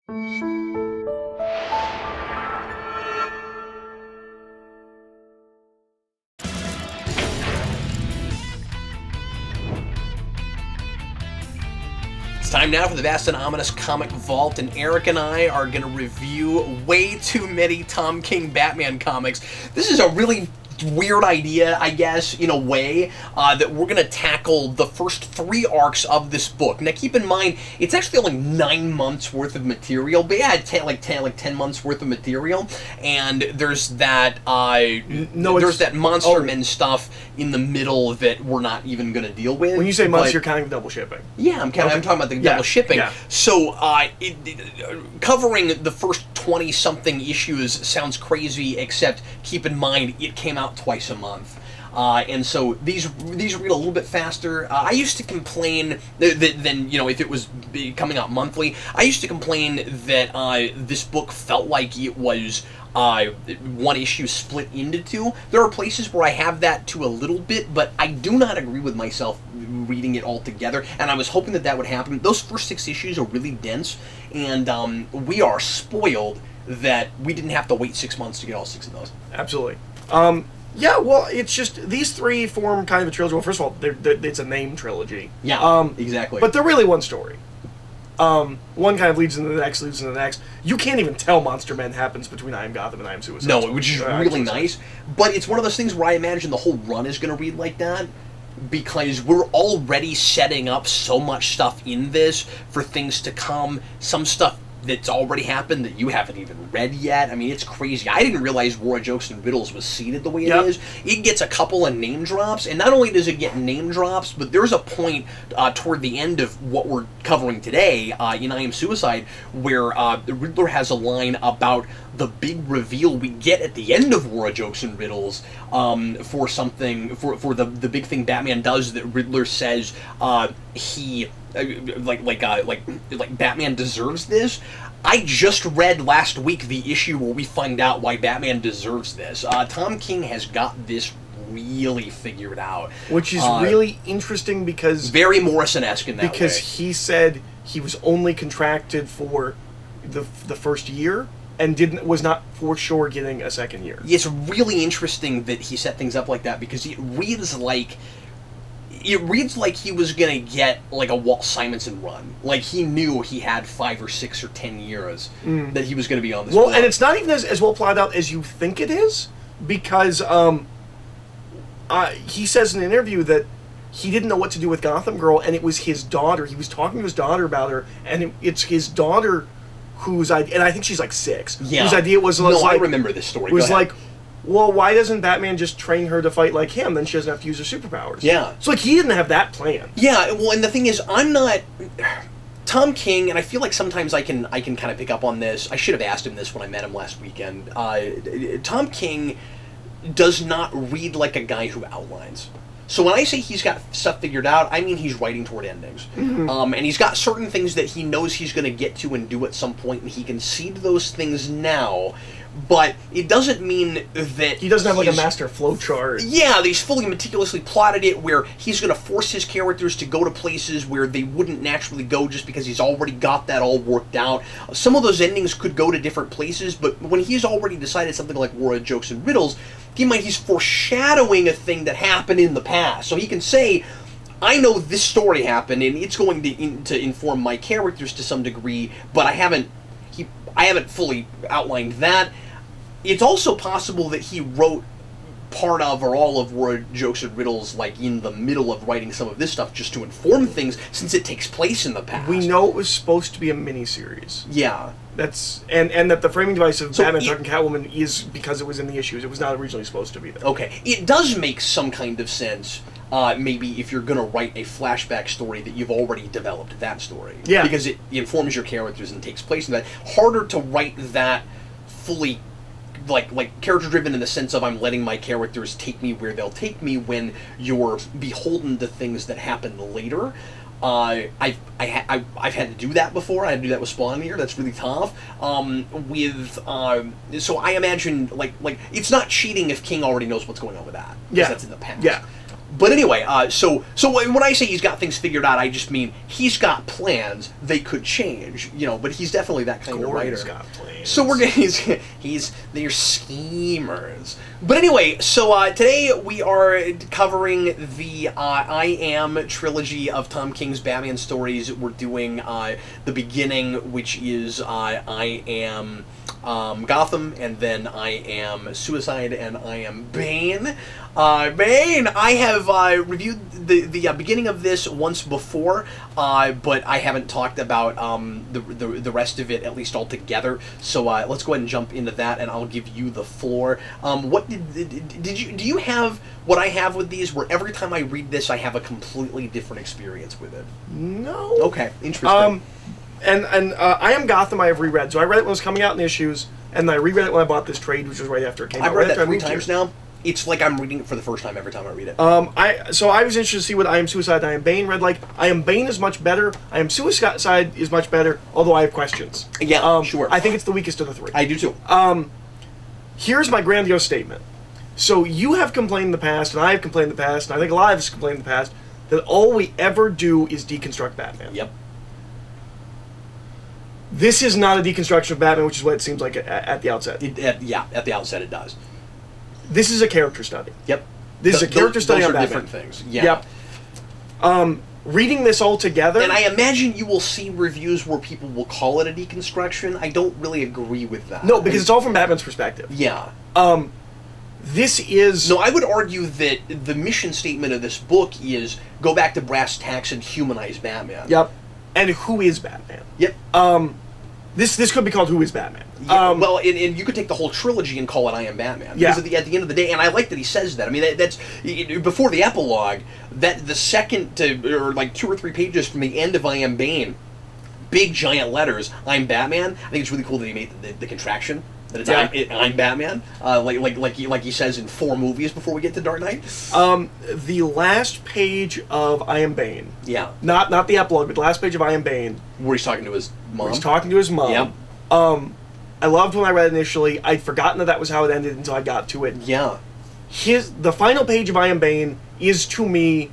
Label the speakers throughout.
Speaker 1: Time now for the vast and ominous comic vault, and Eric and I are going to review way too many Tom King Batman comics. This is a really weird idea, I guess, in a way, that we're going to tackle the first 3 arcs of this book. Now, keep in mind, it's actually only 9 months worth of material, but yeah, 10 months worth of material, and there's that, there's that Monster Men stuff in the middle that we're not even going to deal with.
Speaker 2: When you say months, you're counting double shipping.
Speaker 1: Yeah, I'm talking about the double shipping.
Speaker 2: Yeah.
Speaker 1: So, covering the first 20-something issues sounds crazy, except keep in mind, it came out twice a month. And so these read a little bit faster. I used to complain that if it was coming out monthly, I used to complain that this book felt like it was one issue split into 2. There are places where I have that to a little bit, but I do not agree with myself reading it all together, and I was hoping that would happen. Those first 6 issues are really dense, and we are spoiled that we didn't have to wait 6 months to get all 6 of those.
Speaker 2: Absolutely. Yeah, well, it's just, these 3 form kind of a trilogy. Well, first of all, it's a name trilogy.
Speaker 1: Yeah, exactly.
Speaker 2: But they're really one story. One kind of leads into the next, You can't even tell Monster Men happens between I Am Gotham and I Am Suicide.
Speaker 1: No, which is really nice. But it's one of those things where I imagine the whole run is going to read like that, because we're already setting up so much stuff in this for things to come. Some stuff that's already happened that you haven't even read yet. I mean, it's crazy. I didn't realize War of Jokes and Riddles was seeded the way it is. It gets a couple of name drops, and not only does it get name drops, but there's a point toward the end of what we're covering today in I Am Suicide where the Riddler has a line about the big reveal we get at the end of War of Jokes and Riddles for something, for the big thing Batman does that Riddler says he... like Batman deserves this. I just read last week the issue where we find out why Batman deserves this. Tom King has got this really figured out,
Speaker 2: which is really interesting because
Speaker 1: very Morrison-esque in that
Speaker 2: because
Speaker 1: way.
Speaker 2: He said he was only contracted for the first year and was not for sure getting a second year.
Speaker 1: It's really interesting that he set things up like that, because it reads like he was gonna get like a Walt Simonson run. Like he knew he had 5 or 6 or 10 years that he was gonna be on this.
Speaker 2: Well, and it's not even as well plotted out as you think it is, because he says in an interview that he didn't know what to do with Gotham Girl, and it was his daughter. He was talking to his daughter about her, and it's his daughter whose idea, and I think she's like 6.
Speaker 1: Yeah.
Speaker 2: Whose idea was
Speaker 1: I remember this story.
Speaker 2: Was like, well, why doesn't Batman just train her to fight like him? Then she doesn't have to use her superpowers.
Speaker 1: Yeah.
Speaker 2: So, like, he didn't have that plan.
Speaker 1: Yeah, well, and the thing is, I'm not... Tom King, and I feel like sometimes I can kind of pick up on this. I should have asked him this when I met him last weekend. Tom King does not read like a guy who outlines. So when I say he's got stuff figured out, I mean he's writing toward endings.
Speaker 2: Mm-hmm.
Speaker 1: And he's got certain things that he knows he's going to get to and do at some point, and he can seed those things now. But it doesn't mean that
Speaker 2: he doesn't have like a master flowchart.
Speaker 1: Yeah, he's fully meticulously plotted it where he's going to force his characters to go to places where they wouldn't naturally go just because he's already got that all worked out. Some of those endings could go to different places, but when he's already decided something like War of Jokes and Riddles, keep in mind he's foreshadowing a thing that happened in the past. So he can say, I know this story happened and it's going to inform my characters to some degree, but I haven't fully outlined that. It's also possible that he wrote part of or all of War of Jokes and Riddles like in the middle of writing some of this stuff just to inform things, since it takes place in the past.
Speaker 2: We know it was supposed to be a miniseries.
Speaker 1: Yeah.
Speaker 2: That's and that the framing device of Batman talking Catwoman is because it was in the issues. It was not originally supposed to be there.
Speaker 1: Okay. It does make some kind of sense, maybe if you're going to write a flashback story that you've already developed that story.
Speaker 2: Yeah.
Speaker 1: Because it informs your characters and takes place in that. Harder to write that fully like character driven in the sense of I'm letting my characters take me where they'll take me when you're beholden to things that happen later. I've had to do that before. I had to do that with Spawn here. That's really tough. So I imagine like it's not cheating if King already knows what's going on with that.
Speaker 2: Yeah,
Speaker 1: that's in the past.
Speaker 2: Yeah,
Speaker 1: But anyway, so when I say he's got things figured out, I just mean he's got plans. They could change, but he's definitely that kind of writer.
Speaker 2: He's got plans.
Speaker 1: So they're schemers. But anyway, so today we are covering the I Am trilogy of Tom King's Batman stories. We're doing the beginning, which is I Am Gotham, and then I Am Suicide, and I Am Bane. Bane! I have reviewed the beginning of this once before, but I haven't talked about the rest of it, at least altogether. So let's go ahead and jump into that, and I'll give you the floor. What do you have what I have with these, where every time I read this, I have a completely different experience with it?
Speaker 2: No.
Speaker 1: Okay, interesting.
Speaker 2: And I Am Gotham I have reread. So I read it when it was coming out in issues, and I reread it when I bought this trade, which was right after it came out.
Speaker 1: I've read that 3 times now. It's like I'm reading it for the first time every time I read it.
Speaker 2: So I was interested to see what I Am Suicide and I Am Bane read like. I Am Bane is much better. I Am Suicide is much better, although I have questions.
Speaker 1: Yeah, sure.
Speaker 2: I think it's the weakest of the 3.
Speaker 1: I do too.
Speaker 2: Here's my grandiose statement. So you have complained in the past, and I have complained in the past, and I think a lot of us have complained in the past, that all we ever do is deconstruct Batman.
Speaker 1: Yep.
Speaker 2: This is not a deconstruction of Batman, which is what it seems like at the outset.
Speaker 1: At the outset it does.
Speaker 2: This is a character study.
Speaker 1: Yep.
Speaker 2: This is a character study on Batman.
Speaker 1: Different things. Yeah.
Speaker 2: Yep. Reading this all together...
Speaker 1: And I imagine you will see reviews where people will call it a deconstruction. I don't really agree with that.
Speaker 2: No, because it's all from Batman's perspective.
Speaker 1: Yeah.
Speaker 2: This is...
Speaker 1: No, I would argue that the mission statement of this book is go back to brass tacks and humanize Batman.
Speaker 2: Yep. And who is Batman?
Speaker 1: Yep.
Speaker 2: This could be called Who is Batman?
Speaker 1: Yeah, well, and you could take the whole trilogy and call it I Am Batman.
Speaker 2: Yeah.
Speaker 1: Because at the end of the day, and I like that he says that. I mean, that's before the epilogue, that the second or like 2 or 3 pages from the end of I Am Bane, big giant letters, I'm Batman. I think it's really cool that he made the contraction. That it's I'm Batman, like he says in 4 movies before we get to Dark Knight.
Speaker 2: The last page of I Am Bane.
Speaker 1: Yeah.
Speaker 2: Not the epilogue, but the last page of I Am Bane.
Speaker 1: Where he's talking to his mom.
Speaker 2: He's talking to his mom.
Speaker 1: Yep.
Speaker 2: I loved when I read it initially. I'd forgotten that was how it ended until I got to it.
Speaker 1: Yeah.
Speaker 2: The final page of I Am Bane is, to me,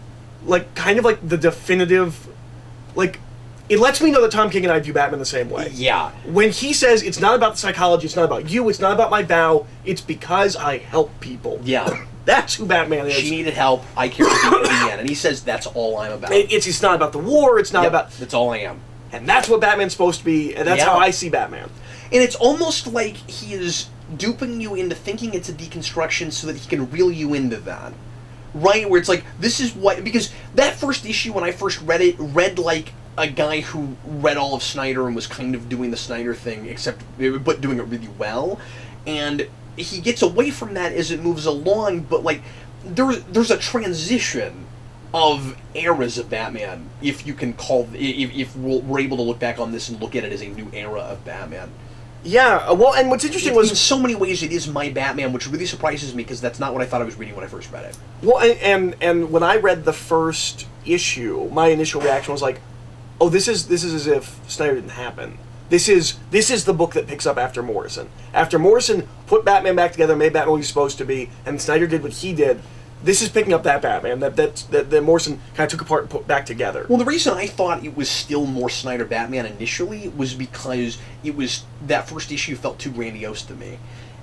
Speaker 2: kind of like the definitive, it lets me know that Tom King and I view Batman the same way.
Speaker 1: Yeah.
Speaker 2: When he says, it's not about the psychology, it's not about you, it's not about my vow, it's because I help people.
Speaker 1: Yeah.
Speaker 2: That's who Batman is.
Speaker 1: She needed help, I carried it at the end. And he says, that's all I'm about.
Speaker 2: It's not about the war, it's not about...
Speaker 1: That's all I am.
Speaker 2: And that's what Batman's supposed to be, and that's how I see Batman.
Speaker 1: And it's almost like he is duping you into thinking it's a deconstruction so that he can reel you into that. Right? Where it's like, this is what... Because that first issue, when I first read it, read like a guy who read all of Snyder and was kind of doing the Snyder thing, but doing it really well. And he gets away from that as it moves along, but there's a transition of eras of Batman, if you can call... If we're able to look back on this and look at it as a new era of Batman.
Speaker 2: Yeah, well, and what's interesting was...
Speaker 1: In so many ways, it is my Batman, which really surprises me, because that's not what I thought I was reading when I first read it.
Speaker 2: Well, and when I read the first issue, my initial reaction was like, oh, this is as if Snyder didn't happen. This is the book that picks up after Morrison. After Morrison put Batman back together, made Batman what he's supposed to be, and Snyder did what he did, this is picking up that Batman that Morrison kind of took apart and put back together.
Speaker 1: Well, the reason I thought it was still more Snyder Batman initially was because that first issue felt too grandiose to me,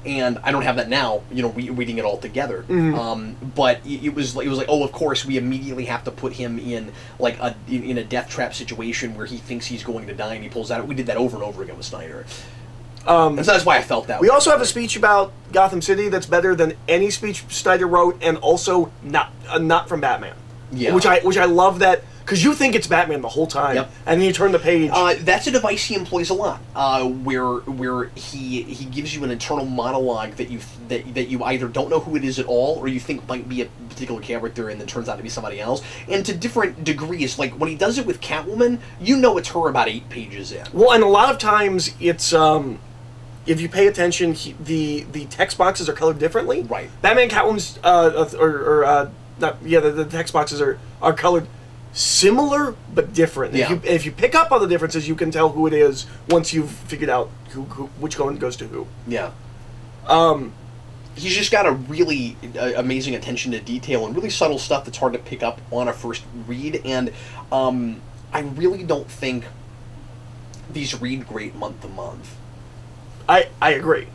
Speaker 1: and I don't have that now. Reading it all together. Mm-hmm. But it was like, oh, of course we immediately have to put him in in a death trap situation where he thinks he's going to die and he pulls out. We did that over and over again with Snyder. And so that's why I felt that way.
Speaker 2: We also have a speech about Gotham City that's better than any speech Snyder wrote, and also not from Batman.
Speaker 1: Yeah.
Speaker 2: Which I love that, because you think it's Batman the whole time,
Speaker 1: yep.
Speaker 2: And then you turn the page.
Speaker 1: That's a device he employs a lot, where he gives you an internal monologue that you either don't know who it is at all, or you think might be a particular character, and then turns out to be somebody else, and to different degrees. Like when he does it with Catwoman, you know it's her about 8 pages in.
Speaker 2: Well, and a lot of times it's if you pay attention, the text boxes are colored differently.
Speaker 1: Right.
Speaker 2: Batman, Catwoman's the text boxes are colored similar but different.
Speaker 1: Yeah.
Speaker 2: If you pick up on the differences, you can tell who it is once you've figured out which one goes to who.
Speaker 1: Yeah. He's just got a really amazing attention to detail and really subtle stuff that's hard to pick up on a first read. And I really don't think these read great month to month.
Speaker 2: I agree.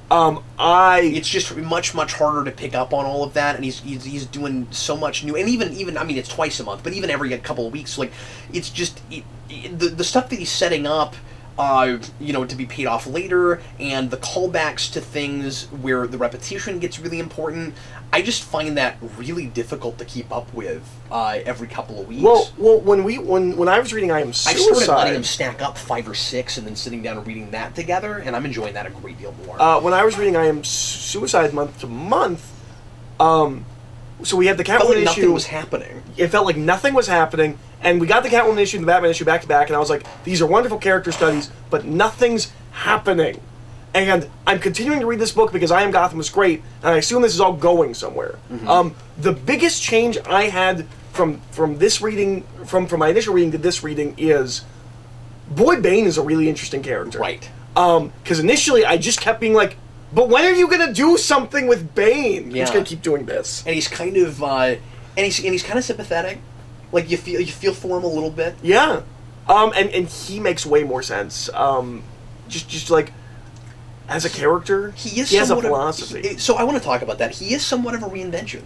Speaker 1: It's just much harder to pick up on all of that, and he's doing so much new, and even I mean it's twice a month, but even every couple of weeks, like it's just the stuff that he's setting up, to be paid off later, and the callbacks to things where the repetition gets really important. I just find that really difficult to keep up with every couple of weeks.
Speaker 2: Well, when I was reading I Am Suicide,
Speaker 1: I started letting them stack up 5 or 6, and then sitting down and reading that together, and I'm enjoying that a great deal more.
Speaker 2: When I was reading I Am Suicide month to month, so we had the Catwoman issue.
Speaker 1: Nothing was happening.
Speaker 2: It felt like nothing was happening, and we got the Catwoman issue and the Batman issue back to back, and I was like, these are wonderful character studies, but nothing's happening. And I'm continuing to read this book because I Am Gotham was great, and I assume this is all going somewhere. Mm-hmm. The biggest change I had from this reading, from my initial reading to this reading, is boy, Bane is a really interesting character.
Speaker 1: Right.
Speaker 2: Because initially I just kept being like, but when are you gonna do something with Bane?
Speaker 1: Yeah.
Speaker 2: He's gonna keep doing this.
Speaker 1: And he's kind of he's kind of sympathetic. Like you feel for him a little bit.
Speaker 2: Yeah. And he makes way more sense. Just like as a character, he has a philosophy.
Speaker 1: So I want to talk about that. He is somewhat of a reinvention.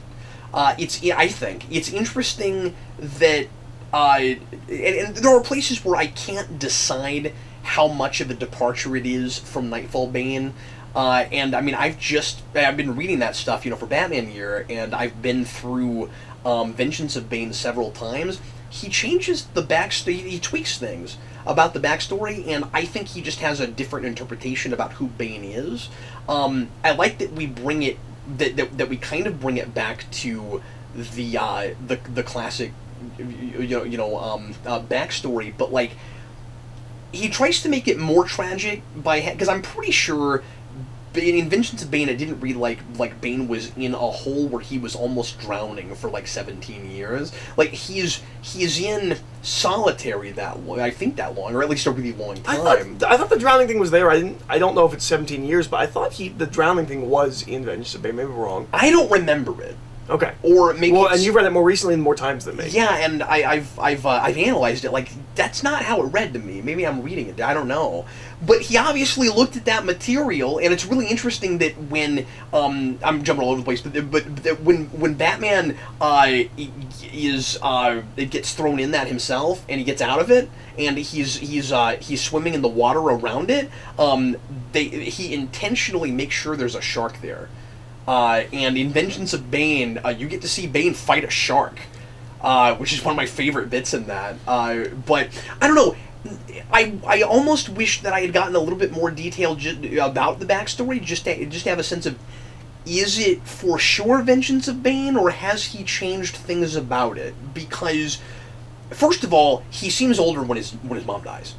Speaker 1: I think it's interesting that and there are places where I can't decide how much of a departure it is from Nightfall Bane. And I mean, I've been reading that stuff, for Batman Year, and I've been through Vengeance of Bane several times. He changes the backstory, he tweaks things about the backstory, and I think he just has a different interpretation about who Bane is. I like that we bring it, that we kind of bring it back to the classic, backstory, but like he tries to make it more tragic because I'm pretty sure in Vengeance of Bane, it didn't read like Bane was in a hole where he was almost drowning for like 17 years. Like he's in solitary that long, I think that long, or at least a really long time.
Speaker 2: I thought the drowning thing was there. I don't know if it's 17 years, but I thought the drowning thing was in Vengeance of Bane. Maybe we're wrong.
Speaker 1: I don't remember it.
Speaker 2: Okay.
Speaker 1: Or maybe.
Speaker 2: Well, and you've read it more recently and more times than me.
Speaker 1: Yeah, and I've analyzed it. Like that's not how it read to me. Maybe I'm reading it. I don't know. But he obviously looked at that material, and it's really interesting that when I'm jumping all over the place, but when Batman it gets thrown in that himself, and he gets out of it, and he's swimming in the water around it. He intentionally makes sure there's a shark there. And in Vengeance of Bane, you get to see Bane fight a shark, which is one of my favorite bits in that. But I don't know. I almost wish that I had gotten a little bit more detail about the backstory, just to have a sense of, is it for sure Vengeance of Bane, or has he changed things about it? Because, first of all, he seems older when his mom dies.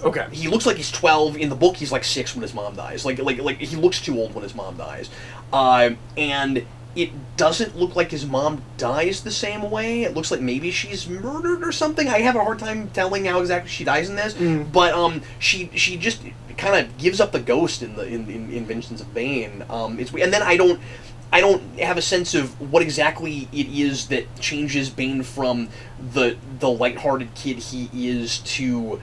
Speaker 2: Okay.
Speaker 1: He looks like he's 12. In the book, he's like 6 when his mom dies. Like he looks too old when his mom dies. And it doesn't look like his mom dies the same way. It looks like maybe she's murdered or something. I have a hard time telling how exactly she dies in this. Mm. But she just kind of gives up the ghost in Vengeance of Bane. It's and then I don't have a sense of what exactly it is that changes Bane from the lighthearted kid he is to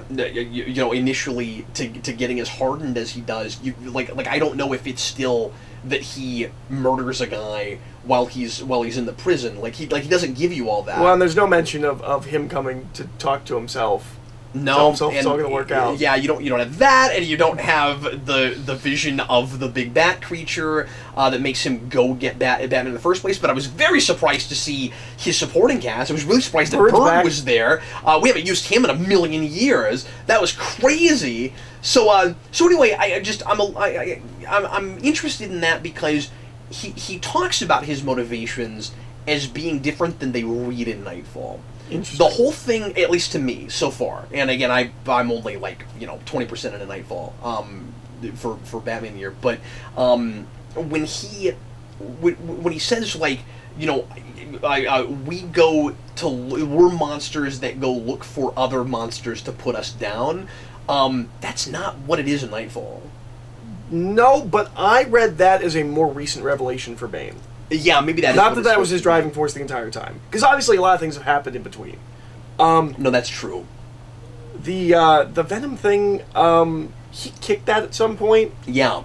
Speaker 1: initially to getting as hardened as he does. I don't know if it's still that he murders a guy while he's in the prison. He doesn't give you all that.
Speaker 2: Well, and there's no mention of him coming to talk to himself.
Speaker 1: No,
Speaker 2: it's all going to work out.
Speaker 1: Yeah, you don't have that, and you don't have the vision of the big bat creature that makes him go get Batman in the first place. But I was very surprised to see his supporting cast. I was really surprised that Bird was there. We haven't used him in a million years. That was crazy. So anyway, I'm interested in that because he talks about his motivations as being different than they read in Nightfall. The whole thing, at least to me, so far, and again, I'm only 20% into Nightfall for Batman Year, but when he says we're monsters that go look for other monsters to put us down, that's not what it is in Nightfall.
Speaker 2: No, but I read that as a more recent revelation for Bane.
Speaker 1: Yeah, maybe that.
Speaker 2: Not that was his driving force the entire time, because obviously a lot of things have happened in between.
Speaker 1: No, that's true.
Speaker 2: The Venom thing, he kicked that at some point.
Speaker 1: Yeah.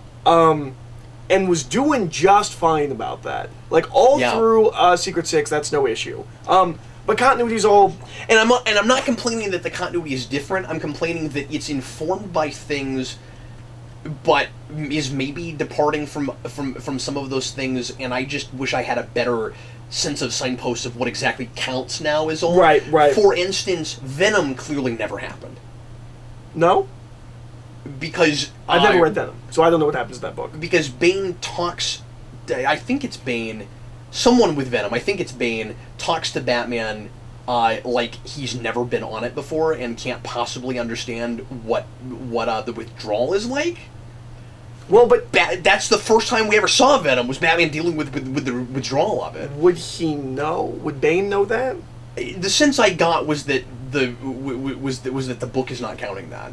Speaker 2: And was doing just fine about that. Like all through Secret Six, that's no issue. But continuity's all,
Speaker 1: and I'm not complaining that the continuity is different. I'm complaining that it's informed by things, but is maybe departing from some of those things. And I just wish I had a better sense of signposts of what exactly counts now is all.
Speaker 2: Right.
Speaker 1: For instance, Venom clearly never happened.
Speaker 2: No?
Speaker 1: Because
Speaker 2: I've never read Venom, so I don't know what happens in that book.
Speaker 1: Because Bane talks, I think it's Bane, someone with Venom, I think it's Bane, talks to Batman like he's never been on it before and can't possibly understand what the withdrawal is like.
Speaker 2: Well, but
Speaker 1: that's the first time we ever saw Venom, was Batman dealing with the withdrawal of it.
Speaker 2: Would he know? Would Bane know that?
Speaker 1: The sense I got was that the book is not counting that.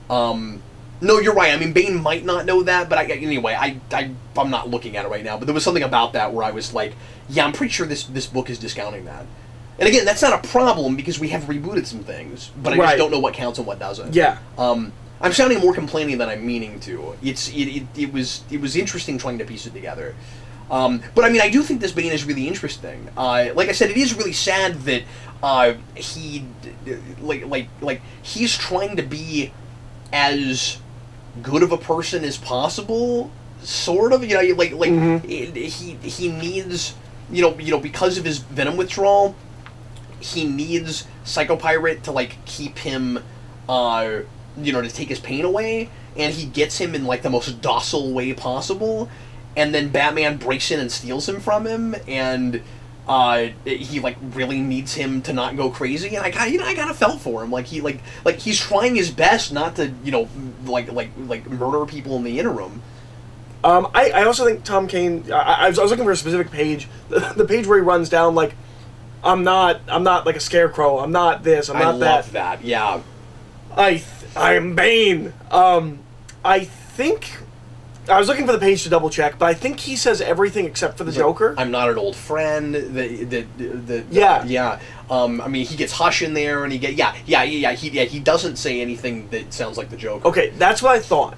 Speaker 1: No, you're right. I mean, Bane might not know that, but anyway, I'm not looking at it right now. But there was something about that where I was like, yeah, I'm pretty sure this book is discounting that. And again, that's not a problem because we have rebooted some things, but I just don't know what counts and what doesn't.
Speaker 2: Yeah.
Speaker 1: I'm sounding more complaining than I'm meaning to. It was interesting trying to piece it together. But I mean, I do think this Bane is really interesting. Like I said, it is really sad that he he's trying to be as good of a person as possible, sort of. You know, he needs, because of his Venom withdrawal, he needs Psychopirate to keep him, to take his pain away, and he gets him in the most docile way possible, and then Batman breaks in and steals him from him, and he really needs him to not go crazy, and I kind of felt for him. He's trying his best not to murder people in the interim.
Speaker 2: I also think Tom Kane. I was looking for a specific page, the page where he runs down I'm not like a scarecrow. I'm not this. I'm not that.
Speaker 1: I love that. Yeah.
Speaker 2: I am Bane. I think. I was looking for the page to double check, but I think he says everything except for the Joker.
Speaker 1: I'm not an old friend.
Speaker 2: Yeah.
Speaker 1: I mean, he gets Hush in there, and he doesn't say anything that sounds like the Joker.
Speaker 2: Okay, that's what I thought.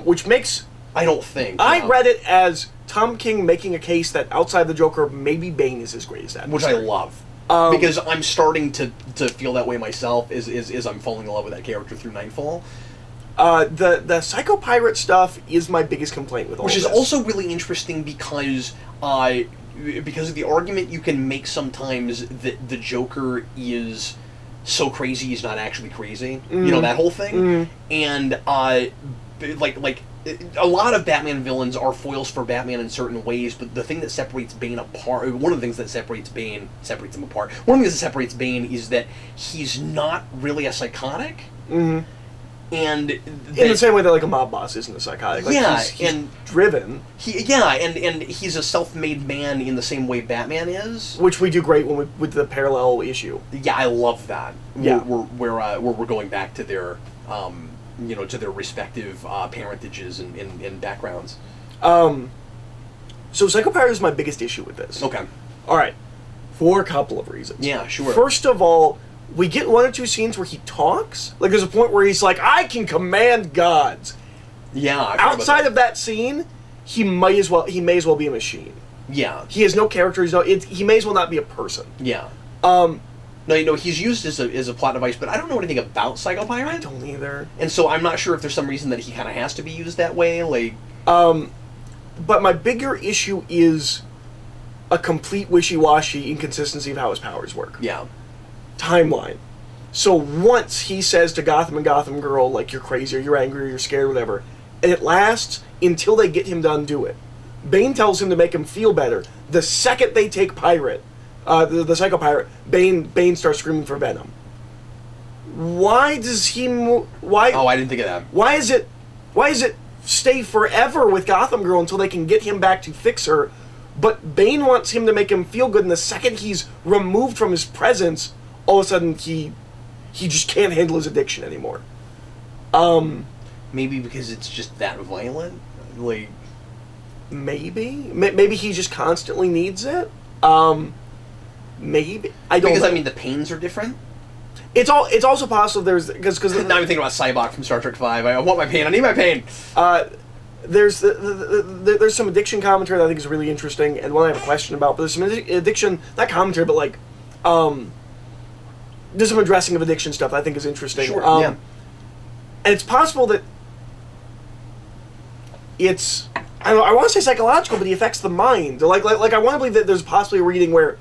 Speaker 2: Which makes.
Speaker 1: I don't think.
Speaker 2: I read it as Tom King making a case that outside the Joker, maybe Bane is his greatest adversary.
Speaker 1: Which I love. Because I'm starting to feel that way myself. Is I'm falling in love with that character through Nightfall.
Speaker 2: The Psychopirate stuff is my biggest complaint with all
Speaker 1: Which
Speaker 2: this.
Speaker 1: is also really interesting because of the argument you can make sometimes that the Joker is so crazy he's not actually crazy. That whole thing. And a lot of Batman villains are foils for Batman in certain ways, but the thing that separates Bane apart, one of the things that separates him apart, one of the things that separates Bane is that he's not really a psychotic. And
Speaker 2: in the same way that a mob boss isn't a psychotic. He's driven.
Speaker 1: And he's a self-made man in the same way Batman is.
Speaker 2: Which we do great with the parallel issue.
Speaker 1: Yeah, I love that.
Speaker 2: Yeah.
Speaker 1: Where we're going back to their to their respective parentages and backgrounds.
Speaker 2: So Psychopirate is my biggest issue with this.
Speaker 1: Okay.
Speaker 2: Alright. For a couple of reasons.
Speaker 1: Yeah, sure.
Speaker 2: First of all, we get one or two scenes where he talks. There's a point where he's like, I can command gods.
Speaker 1: Yeah.
Speaker 2: Outside of that scene, he may as well be a machine.
Speaker 1: Yeah.
Speaker 2: He has no character. He may as well not be a person.
Speaker 1: Yeah. No, he's used as a plot device, but I don't know anything about Psychopirate.
Speaker 2: I don't either.
Speaker 1: And so I'm not sure if there's some reason that he kind of has to be used that way.
Speaker 2: But my bigger issue is a complete wishy-washy inconsistency of how his powers work.
Speaker 1: Yeah.
Speaker 2: Timeline. So once he says to Gotham and Gotham Girl, you're crazy, or you're angry, or you're scared, or whatever, and it lasts until they get him to undo it. Bane tells him to make him feel better. The second they take Pirate, the Psychopirate, Bane starts screaming for Venom. Why does he why?
Speaker 1: Oh, I didn't think of that.
Speaker 2: Why is it stay forever with Gotham Girl until they can get him back to fix her, but Bane wants him to make him feel good, and the second he's removed from his presence, all of a sudden he just can't handle his addiction anymore.
Speaker 1: Maybe because it's just that violent? Like...
Speaker 2: Maybe he just constantly needs it. Maybe I don't.
Speaker 1: Because
Speaker 2: know.
Speaker 1: I mean, the pains are different.
Speaker 2: It's also possible there's because
Speaker 1: Now I'm thinking about Cybok from Star Trek V. I want my pain. I need my pain.
Speaker 2: There's some addiction commentary that I think is really interesting, and one I have a question about. But there's some addiction, not commentary, but like there's some addressing of addiction stuff that I think is interesting.
Speaker 1: Sure. Yeah.
Speaker 2: And it's possible that it's I want to say psychological, but he affects the mind. Like I want to believe that there's possibly a reading where.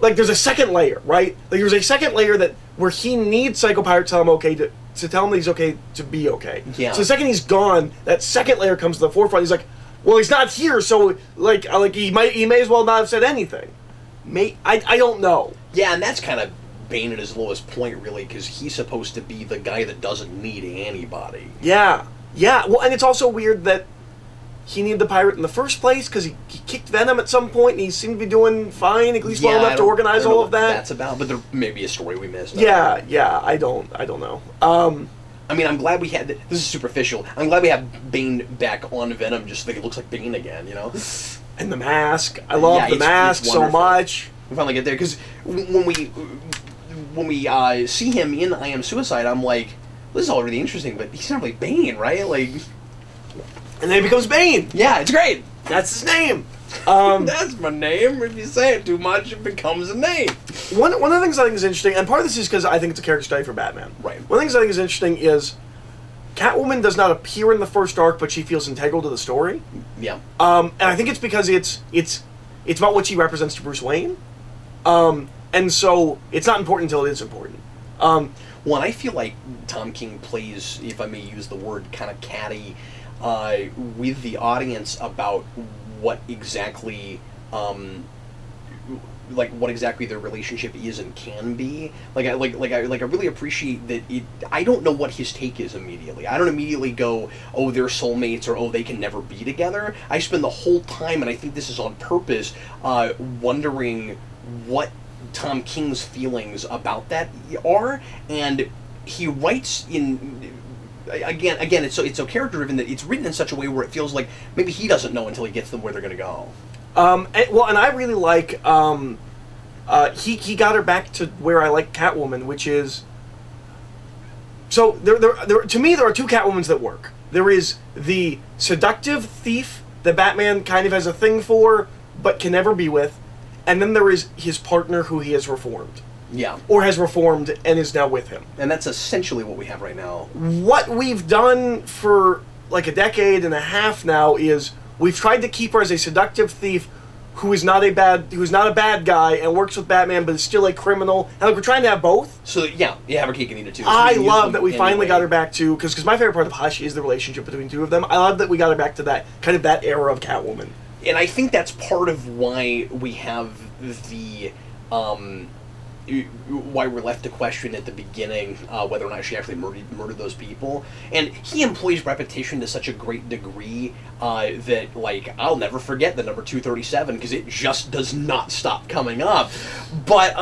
Speaker 2: Like, there's a second layer, right? Like, there's a second layer where he needs Psycho-Pirate to tell him okay to tell him that he's okay to be okay.
Speaker 1: Yeah.
Speaker 2: So the second he's gone, that second layer comes to the forefront. He's like, well, he's not here, so like he may as well not have said anything. I don't know.
Speaker 1: Yeah, and that's kind of Bane at his lowest point, really, because he's supposed to be the guy that doesn't need anybody.
Speaker 2: Yeah. Well, and it's also weird that he needed the pirate in the first place because he kicked Venom at some point and he seemed to be doing fine, at least well enough to organize all of that.
Speaker 1: That's about, but there may be a story we missed.
Speaker 2: Yeah, I don't know.
Speaker 1: I mean, I'm glad we had this is superficial. I'm glad we have Bane back on Venom, just so it looks like Bane again, you know.
Speaker 2: And the mask, I love the mask so much.
Speaker 1: We finally get there because when we see him in I Am Suicide, I'm like, this is all really interesting, but he's not really Bane, right? Like.
Speaker 2: And then he becomes Bane.
Speaker 1: Yeah, it's great.
Speaker 2: That's his name.
Speaker 1: That's my name. If you say it too much, it becomes a name.
Speaker 2: One of the things I think is interesting, and part of this is because I think it's a character study for Batman.
Speaker 1: Right.
Speaker 2: One of the things I think is interesting is Catwoman does not appear in the first arc, but she feels integral to the story.
Speaker 1: Yeah.
Speaker 2: And I think it's because it's about what she represents to Bruce Wayne. And so it's not important until it is important.
Speaker 1: Well, and I feel like Tom King plays, if I may use the word, kind of catty with the audience about what exactly what exactly their relationship is and can be. I really appreciate that. I don't know what his take is immediately. I don't immediately go, oh, they're soulmates, or oh, they can never be together. I spend the whole time, and I think this is on purpose, wondering what Tom King's feelings about that are, and he writes in. Again, it's so character driven that it's written in such a way where it feels like maybe he doesn't know until he gets them where they're going to go.
Speaker 2: And I really like he got her back to where I like Catwoman, which is so there to me there are two Catwomans that work. There is the seductive thief that Batman kind of has a thing for but can never be with, and then there is his partner who he has reformed.
Speaker 1: Yeah.
Speaker 2: Or has reformed and is now with him.
Speaker 1: And that's essentially what we have right now.
Speaker 2: What we've done for like a decade and a half now is we've tried to keep her as a seductive thief who is not a bad guy and works with Batman but is still a criminal. And like we're trying to have both.
Speaker 1: So yeah, you have her cake and eat it too. So
Speaker 2: I love that we finally got her back to because my favorite part of Hush is the relationship between the two of them. I love that we got her back to that kind of that era of Catwoman.
Speaker 1: And I think that's part of why we have the why we're left to question at the beginning whether or not she actually murdered those people. And he employs repetition to such a great degree that, like, I'll never forget the number 237 because it just does not stop coming up. But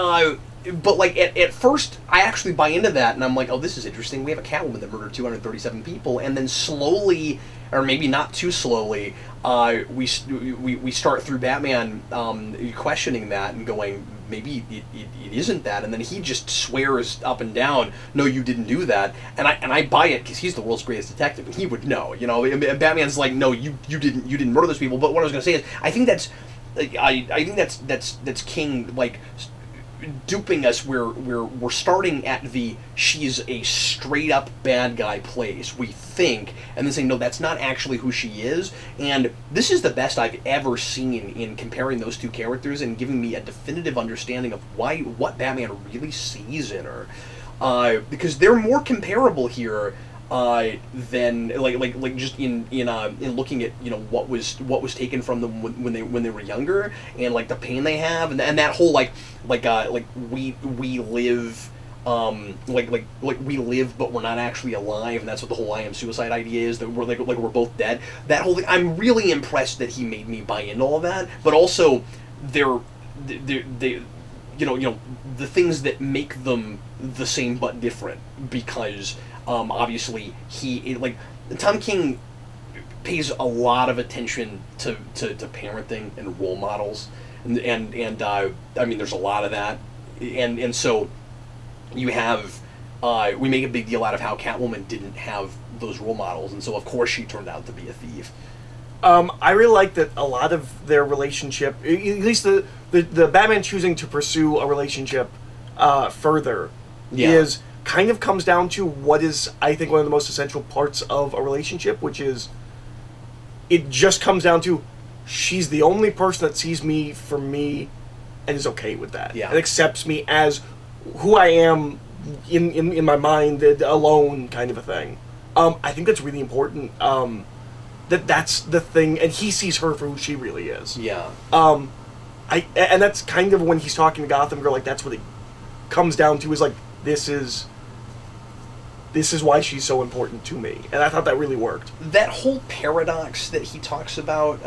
Speaker 1: like, at first, I actually buy into that, and I'm like, oh, this is interesting. We have a Catwoman that murdered 237 people, and then slowly, or maybe not too slowly, we start through Batman questioning that and going, maybe it isn't that, and then he just swears up and down, no, you didn't do that, and I buy it because he's the world's greatest detective, and he would know, you know. And Batman's like, no, you didn't murder those people. But what I was going to say is, I think that's King, like, duping us where we're starting at the she's a straight up bad guy place, we think, and then saying no, that's not actually who she is. And this is the best I've ever seen in comparing those two characters and giving me a definitive understanding of what Batman really sees in her, because they're more comparable here than like just in looking at, you know, what was taken from them when they were younger, and like the pain they have, and that whole we live we live but we're not actually alive, and that's what the whole I Am Suicide idea is, that we're like we're both dead. That whole thing, I'm really impressed that he made me buy into all that, but also they the things that make them the same but different, because obviously Tom King pays a lot of attention to parenting and role models, and I mean, there's a lot of that, and so you have we make a big deal out of how Catwoman didn't have those role models, and so of course she turned out to be a thief.
Speaker 2: I really like that a lot of their relationship, at least the Batman choosing to pursue a relationship further, is kind of comes down to what is, I think, one of the most essential parts of a relationship, which is it just comes down to she's the only person that sees me for me and is okay with that.
Speaker 1: Yeah.
Speaker 2: And accepts me as who I am in my mind, alone, kind of a thing. I think that's really important. That's the thing, and he sees her for who she really is.
Speaker 1: Yeah.
Speaker 2: And that's kind of when he's talking to Gotham Girl, like, that's what it comes down to, is like, this is why she's so important to me, and I thought that really worked.
Speaker 1: That whole paradox that he talks about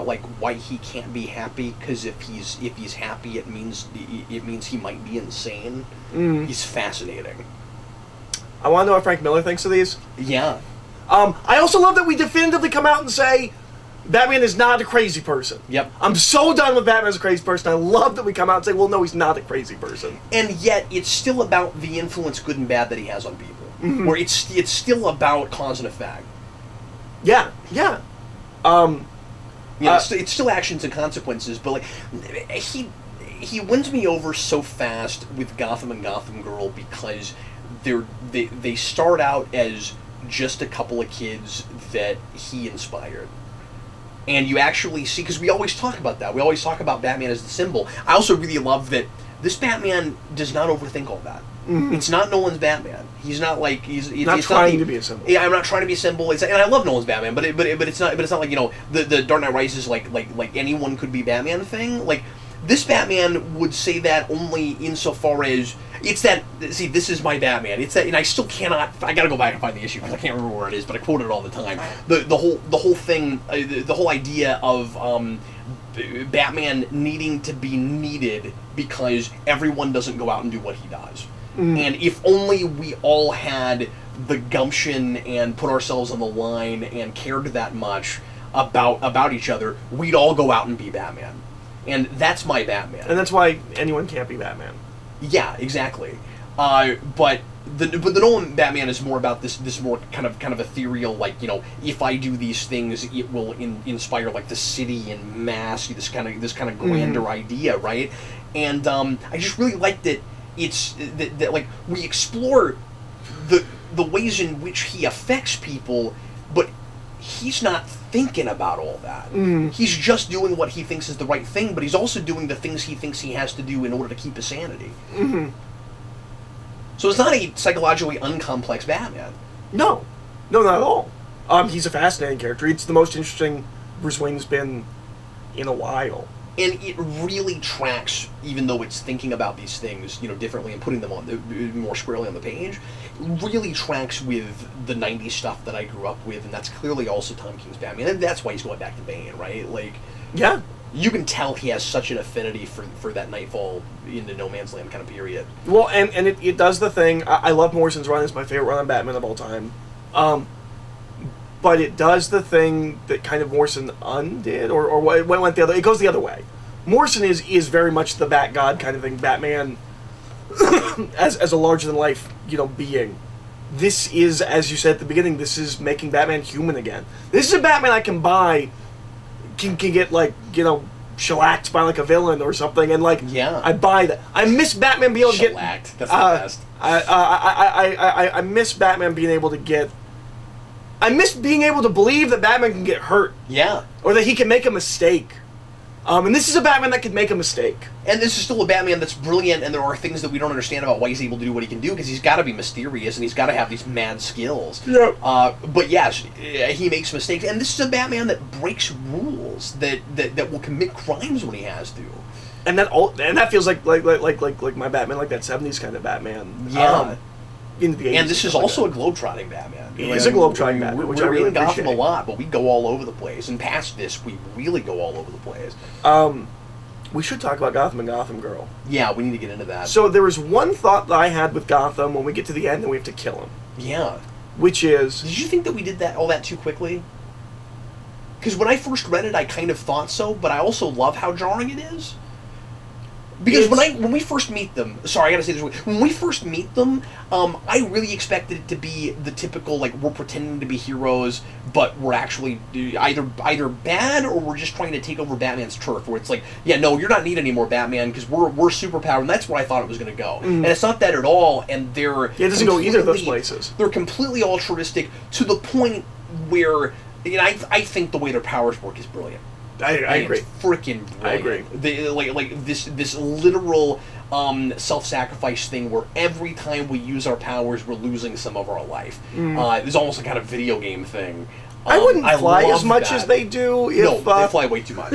Speaker 1: like why he can't be happy, because if he's happy, it means he might be insane. He's fascinating.
Speaker 2: I want to know what Frank Miller thinks of these.
Speaker 1: Yeah.
Speaker 2: I also love that we definitively come out and say Batman is not a crazy person.
Speaker 1: Yep.
Speaker 2: I'm so done with Batman as a crazy person. I love that we come out and say, well, no, he's not a crazy person.
Speaker 1: And yet, it's still about the influence, good and bad, that he has on people. Mm-hmm. Where it's still about cause and effect.
Speaker 2: Yeah.
Speaker 1: It's still actions and consequences, but like he wins me over so fast with Gotham and Gotham Girl, because they start out as just a couple of kids that he inspired. And you actually see, because we always talk about that. We always talk about Batman as the symbol. I also really love that this Batman does not overthink all that. Mm-hmm. It's not Nolan's Batman. He's not like he's
Speaker 2: not trying to be a symbol.
Speaker 1: Yeah, I'm not trying to be a symbol. And I love Nolan's Batman, but it's not like, the Dark Knight Rises like anyone could be Batman thing. Like, this Batman would say that only insofar as it's that. See, this is my Batman. It's that, and I still cannot. I gotta go back and find the issue because I can't remember where it is, but I quote it all the time. The whole thing, the whole idea of Batman needing to be needed because everyone doesn't go out and do what he does. And if only we all had the gumption and put ourselves on the line and cared that much about each other, we'd all go out and be Batman. And that's my Batman.
Speaker 2: And that's why anyone can't be Batman.
Speaker 1: Yeah, exactly. But the Nolan Batman is more about this more kind of ethereal, like, if I do these things, it will inspire like the city en masse, this kind of grander idea, right? And I just really like that. It's that like we explore the ways in which he affects people, but he's not thinking about all that. He's just doing what he thinks is the right thing, but he's also doing the things he thinks he has to do in order to keep his sanity. So it's not a psychologically uncomplex Batman.
Speaker 2: No, not at all. He's a fascinating character. It's the most interesting Bruce Wayne's been in a while.
Speaker 1: And it really tracks, even though it's thinking about these things, differently and putting them on more squarely on the page. It really tracks with the '90s stuff that I grew up with, and that's clearly also Tom King's Batman, and that's why he's going back to Bane, right? Like,
Speaker 2: yeah,
Speaker 1: you can tell he has such an affinity for that Nightfall into No Man's Land kind of period.
Speaker 2: Well, and it does the thing. I love Morrison's run; it's my favorite run on Batman of all time. But it does the thing that kind of Morrison undid, or went the other. It goes the other way. Morrison is very much the Bat God kind of thing. Batman as a larger than life, being. This is, as you said at the beginning, this is making Batman human again. This is a Batman I can buy, can get like shellacked by like a villain or something, and like I buy that. I miss Batman being able to get
Speaker 1: shellacked. That's the best.
Speaker 2: I miss Batman being able to get. I miss being able to believe that Batman can get hurt.
Speaker 1: Yeah.
Speaker 2: Or that he can make a mistake. And this is a Batman that can make a mistake.
Speaker 1: And this is still a Batman that's brilliant, and there are things that we don't understand about why he's able to do what he can do, because he's got to be mysterious, and he's got to have these mad skills.
Speaker 2: Yeah.
Speaker 1: But yes, he makes mistakes, and this is a Batman that breaks rules, that will commit crimes when he has to.
Speaker 2: And that feels like my Batman, like that 70s kind of Batman.
Speaker 1: Yeah.
Speaker 2: Into the 80s.
Speaker 1: And this is also a globe-trotting Batman.
Speaker 2: It is a globe-trotting Batman, which I really
Speaker 1: in Gotham
Speaker 2: appreciate.
Speaker 1: a lot, but we go all over the place. And past this, we really go all over the place.
Speaker 2: We should talk about Gotham and Gotham Girl.
Speaker 1: Yeah, we need to get into that.
Speaker 2: So there was one thought that I had with Gotham when we get to the end and we have to kill him.
Speaker 1: Yeah.
Speaker 2: Which is...
Speaker 1: Did you think that we did all that too quickly? Because when I first read it, I kind of thought so, but I also love how jarring it is. Because when we first meet them, sorry, I gotta say this. When we first meet them, I really expected it to be the typical, like, we're pretending to be heroes, but we're actually either bad or we're just trying to take over Batman's turf. Where it's like, yeah, no, you're not needed anymore, Batman, because we're superpowered, and that's where I thought it was gonna go. And it's not that at all. And they're
Speaker 2: it doesn't go either of those places.
Speaker 1: They're completely altruistic to the point where, I think the way their powers work is brilliant.
Speaker 2: I agree.
Speaker 1: Freaking brilliant.
Speaker 2: I agree.
Speaker 1: Like this literal self-sacrifice thing where every time we use our powers, we're losing some of our life. It's almost a kind of video game thing.
Speaker 2: I wouldn't fly as much as they do. If,
Speaker 1: no, they fly way too much.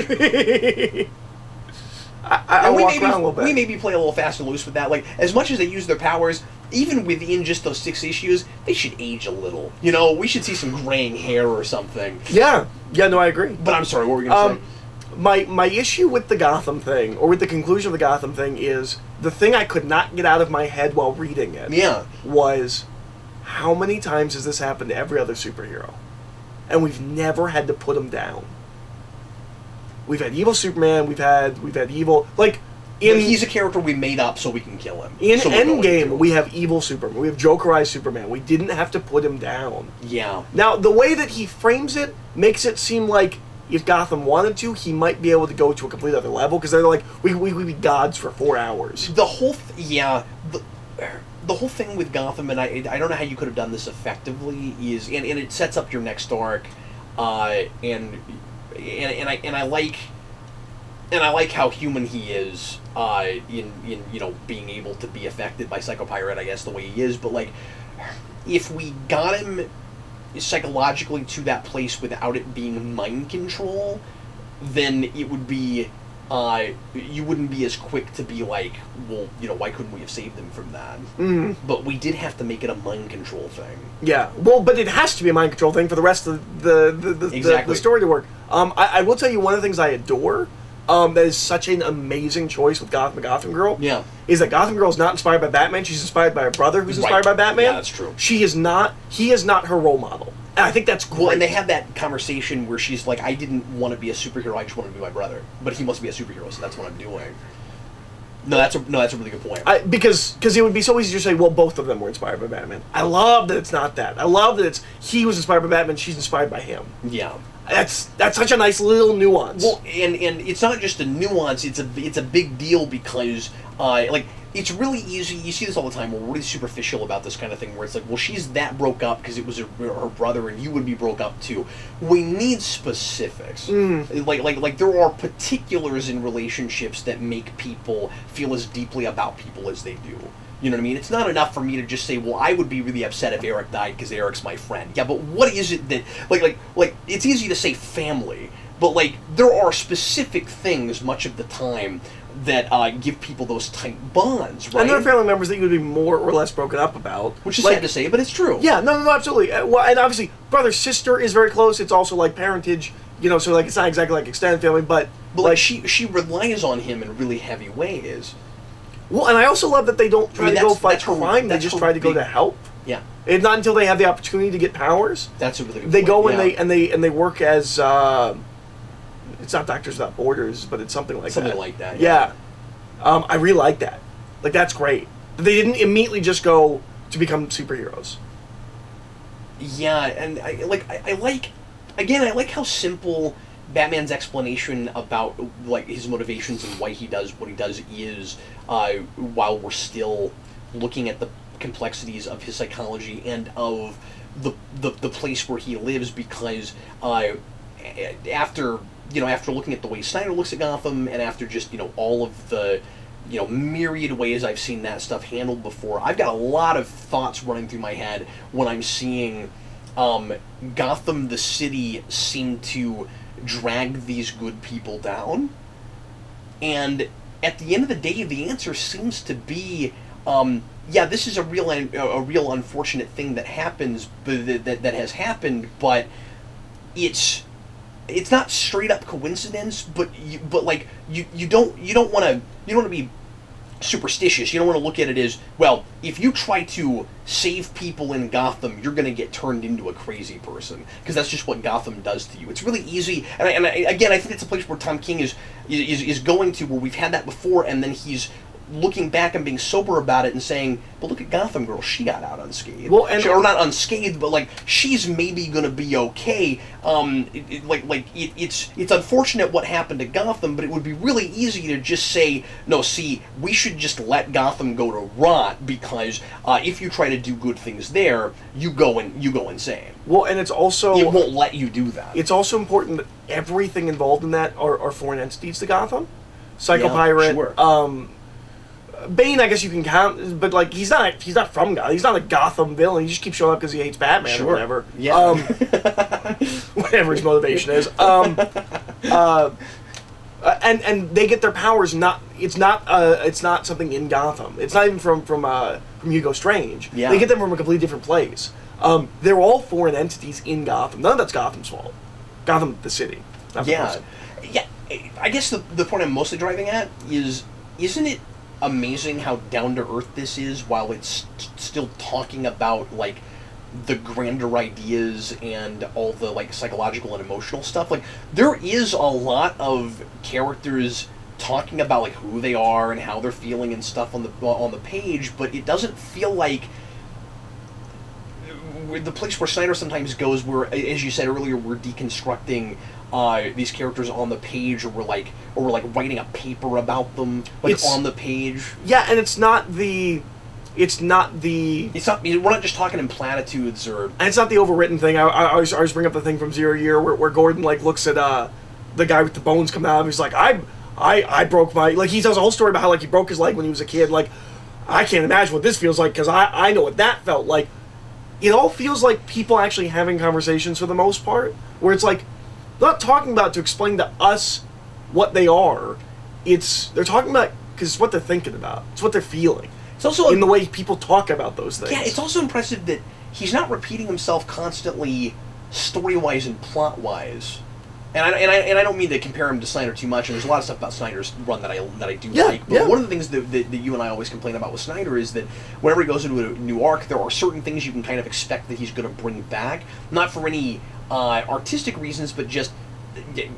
Speaker 2: I walk around a little bit.
Speaker 1: We maybe play a little fast and loose with that. Like, as much as they use their powers, even within just those 6 issues, they should age a little. You know, we should see some graying hair or something.
Speaker 2: Yeah, no, I agree.
Speaker 1: But I'm sorry, what were you going to say?
Speaker 2: My issue with the Gotham thing, or with the conclusion of the Gotham thing, is the thing I could not get out of my head while reading it.
Speaker 1: Yeah.
Speaker 2: Was how many times has this happened to every other superhero, and we've never had to put him down. We've had evil Superman. We've had evil
Speaker 1: he's a character we made up so we can kill him.
Speaker 2: In Endgame, we have evil Superman. We have Jokerized Superman. We didn't have to put him down.
Speaker 1: Yeah.
Speaker 2: Now, the way that he frames it makes it seem like if Gotham wanted to, he might be able to go to a complete other level, because they're like, we could be gods for 4 hours.
Speaker 1: The whole the whole thing with Gotham, and I don't know how you could have done this effectively, is and it sets up your next arc, and I like how human he is in being able to be affected by Psychopirate, I guess, the way he is. But, like, if we got him psychologically to that place without it being mind control, then it would be you wouldn't be as quick to be like, well, why couldn't we have saved him from that?
Speaker 2: Mm-hmm.
Speaker 1: But we did have to make it a mind control thing.
Speaker 2: Yeah, well, but it has to be a mind control thing for the rest of the story to work. I will tell you one of the things I adore, that is such an amazing choice with Gotham Girl.
Speaker 1: Yeah.
Speaker 2: Is that Gotham Girl is not inspired by Batman, she's inspired by her brother who's inspired by Batman.
Speaker 1: Yeah, that's true.
Speaker 2: He is not her role model. And I think that's great.
Speaker 1: Well, and they have that conversation where she's like, I didn't want to be a superhero, I just wanted to be my brother. But he wants to be a superhero, so that's what I'm doing. No, that's a really good point.
Speaker 2: Because it would be so easy to say, well, both of them were inspired by Batman. I love that it's not that. I love that he was inspired by Batman, she's inspired by him.
Speaker 1: Yeah.
Speaker 2: That's such a nice little nuance.
Speaker 1: Well, and it's not just a nuance, it's a big deal because, it's really easy, you see this all the time, we're really superficial about this kind of thing, where it's like, well, she's that broke up because it was her brother and you would be broke up too. We need specifics. Like there are particulars in relationships that make people feel as deeply about people as they do. You know what I mean? It's not enough for me to just say, well, I would be really upset if Eric died because Eric's my friend. Yeah, but what is it that, like, it's easy to say family, but, like, there are specific things much of the time that give people those tight bonds, right?
Speaker 2: And there are family members that you would be more or less broken up about.
Speaker 1: Which is sad to say, but it's true.
Speaker 2: Yeah, no, absolutely. Well, and obviously, brother-sister is very close. It's also, like, parentage, so, like, it's not exactly like extended family, but
Speaker 1: like, she relies on him in really heavy ways.
Speaker 2: Well, and I also love that they don't try to go fight crime. They just try to go to help.
Speaker 1: Yeah.
Speaker 2: And not until they have the opportunity to get powers.
Speaker 1: That's a really good
Speaker 2: They
Speaker 1: point.
Speaker 2: go and they work as it's not Doctors Without Borders, but it's something like that.
Speaker 1: Something like that.
Speaker 2: Yeah. I really like that. Like, that's great. They didn't immediately just go to become superheroes.
Speaker 1: Yeah, and I like how simple Batman's explanation about, like, his motivations and why he does what he does is, while we're still looking at the complexities of his psychology and of the place where he lives, because after looking at the way Snyder looks at Gotham, and after just all of the myriad ways I've seen that stuff handled before, I've got a lot of thoughts running through my head when I'm seeing Gotham, the city, seem to drag these good people down. And at the end of the day, the answer seems to be, this is a real unfortunate thing that happens, but that has happened, but it's it's not straight up coincidence, but you don't want to be superstitious. You don't want to look at it as, well, if you try to save people in Gotham, you're going to get turned into a crazy person, because that's just what Gotham does to you. It's really easy, and again, I think it's a place where Tom King is going to, where we've had that before, and then he's looking back and being sober about it and saying, but look at Gotham Girl, she got out unscathed.
Speaker 2: Well,
Speaker 1: or not unscathed, but like she's maybe gonna be okay. It's unfortunate what happened to Gotham, but it would be really easy to just say, no, see, we should just let Gotham go to rot, because if you try to do good things there, you go insane.
Speaker 2: Well, and it's also,
Speaker 1: it won't let you do that.
Speaker 2: It's also important that everything involved in that are foreign entities to Gotham. Psycho-Pirate,
Speaker 1: sure.
Speaker 2: Bane, I guess you can count, but like he's not from Gotham. He's not a Gotham villain. He just keeps showing up because he hates Batman or whatever.
Speaker 1: Yeah.
Speaker 2: Whatever his motivation is. And they get their powers it's not something in Gotham. It's not even from Hugo Strange.
Speaker 1: Yeah.
Speaker 2: They get them from a completely different place. They're all foreign entities in Gotham. None of that's Gotham's fault. Gotham, the city. Not the person.
Speaker 1: Yeah. I guess the point I'm mostly driving at is, isn't it amazing how down to earth this is, while it's still talking about like the grander ideas and all the like psychological and emotional stuff. Like, there is a lot of characters talking about like who they are and how they're feeling and stuff on the page, but it doesn't feel like the place where Snyder sometimes goes, where, as you said earlier, we're deconstructing these characters on the page, or we're like writing a paper about them, like on the page.
Speaker 2: Yeah, and we're
Speaker 1: not just talking in platitudes, or,
Speaker 2: and it's not the overwritten thing. I always bring up the thing from Zero Year where Gordon like looks at the guy with the bones coming out of him. He's like, I broke my, like, he tells a whole story about how like he broke his leg when he was a kid. Like, I can't imagine what this feels like, because I know what that felt like. It all feels like people actually having conversations for the most part, where it's like, they're not talking about to explain to us what they are. They're talking about, because it's what they're thinking about. It's what they're feeling. It's also in the way people talk about those things.
Speaker 1: Yeah, it's also impressive that he's not repeating himself constantly, story-wise and plot-wise. And I don't mean to compare him to Snyder too much, and there's a lot of stuff about Snyder's run that I do like. But one of the things that you and I always complain about with Snyder is that whenever he goes into a new arc, there are certain things you can kind of expect that he's going to bring back, not for any artistic reasons, but just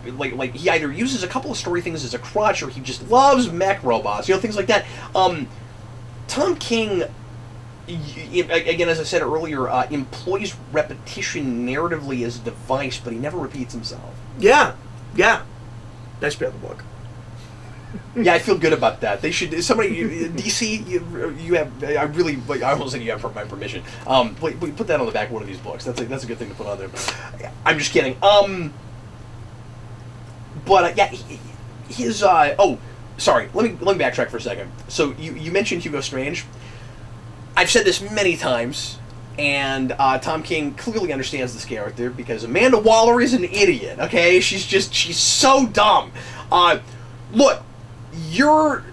Speaker 1: like he either uses a couple of story things as a crutch, or he just loves mech robots, things like that. Tom King, again, as I said earlier, employs repetition narratively as a device, but he never repeats himself.
Speaker 2: Yeah. That should be on the book.
Speaker 1: Yeah, I feel good about that. They should. Somebody, DC, you have. I really. Like, I almost said you have my permission. Put that on the back of one of these books. That's a good thing to put on there. I'm just kidding. Yeah, his. Oh, sorry. Let me backtrack for a second. So you mentioned Hugo Strange. I've said this many times, and Tom King clearly understands this character, because Amanda Waller is an idiot. Okay, she's so dumb. Look, your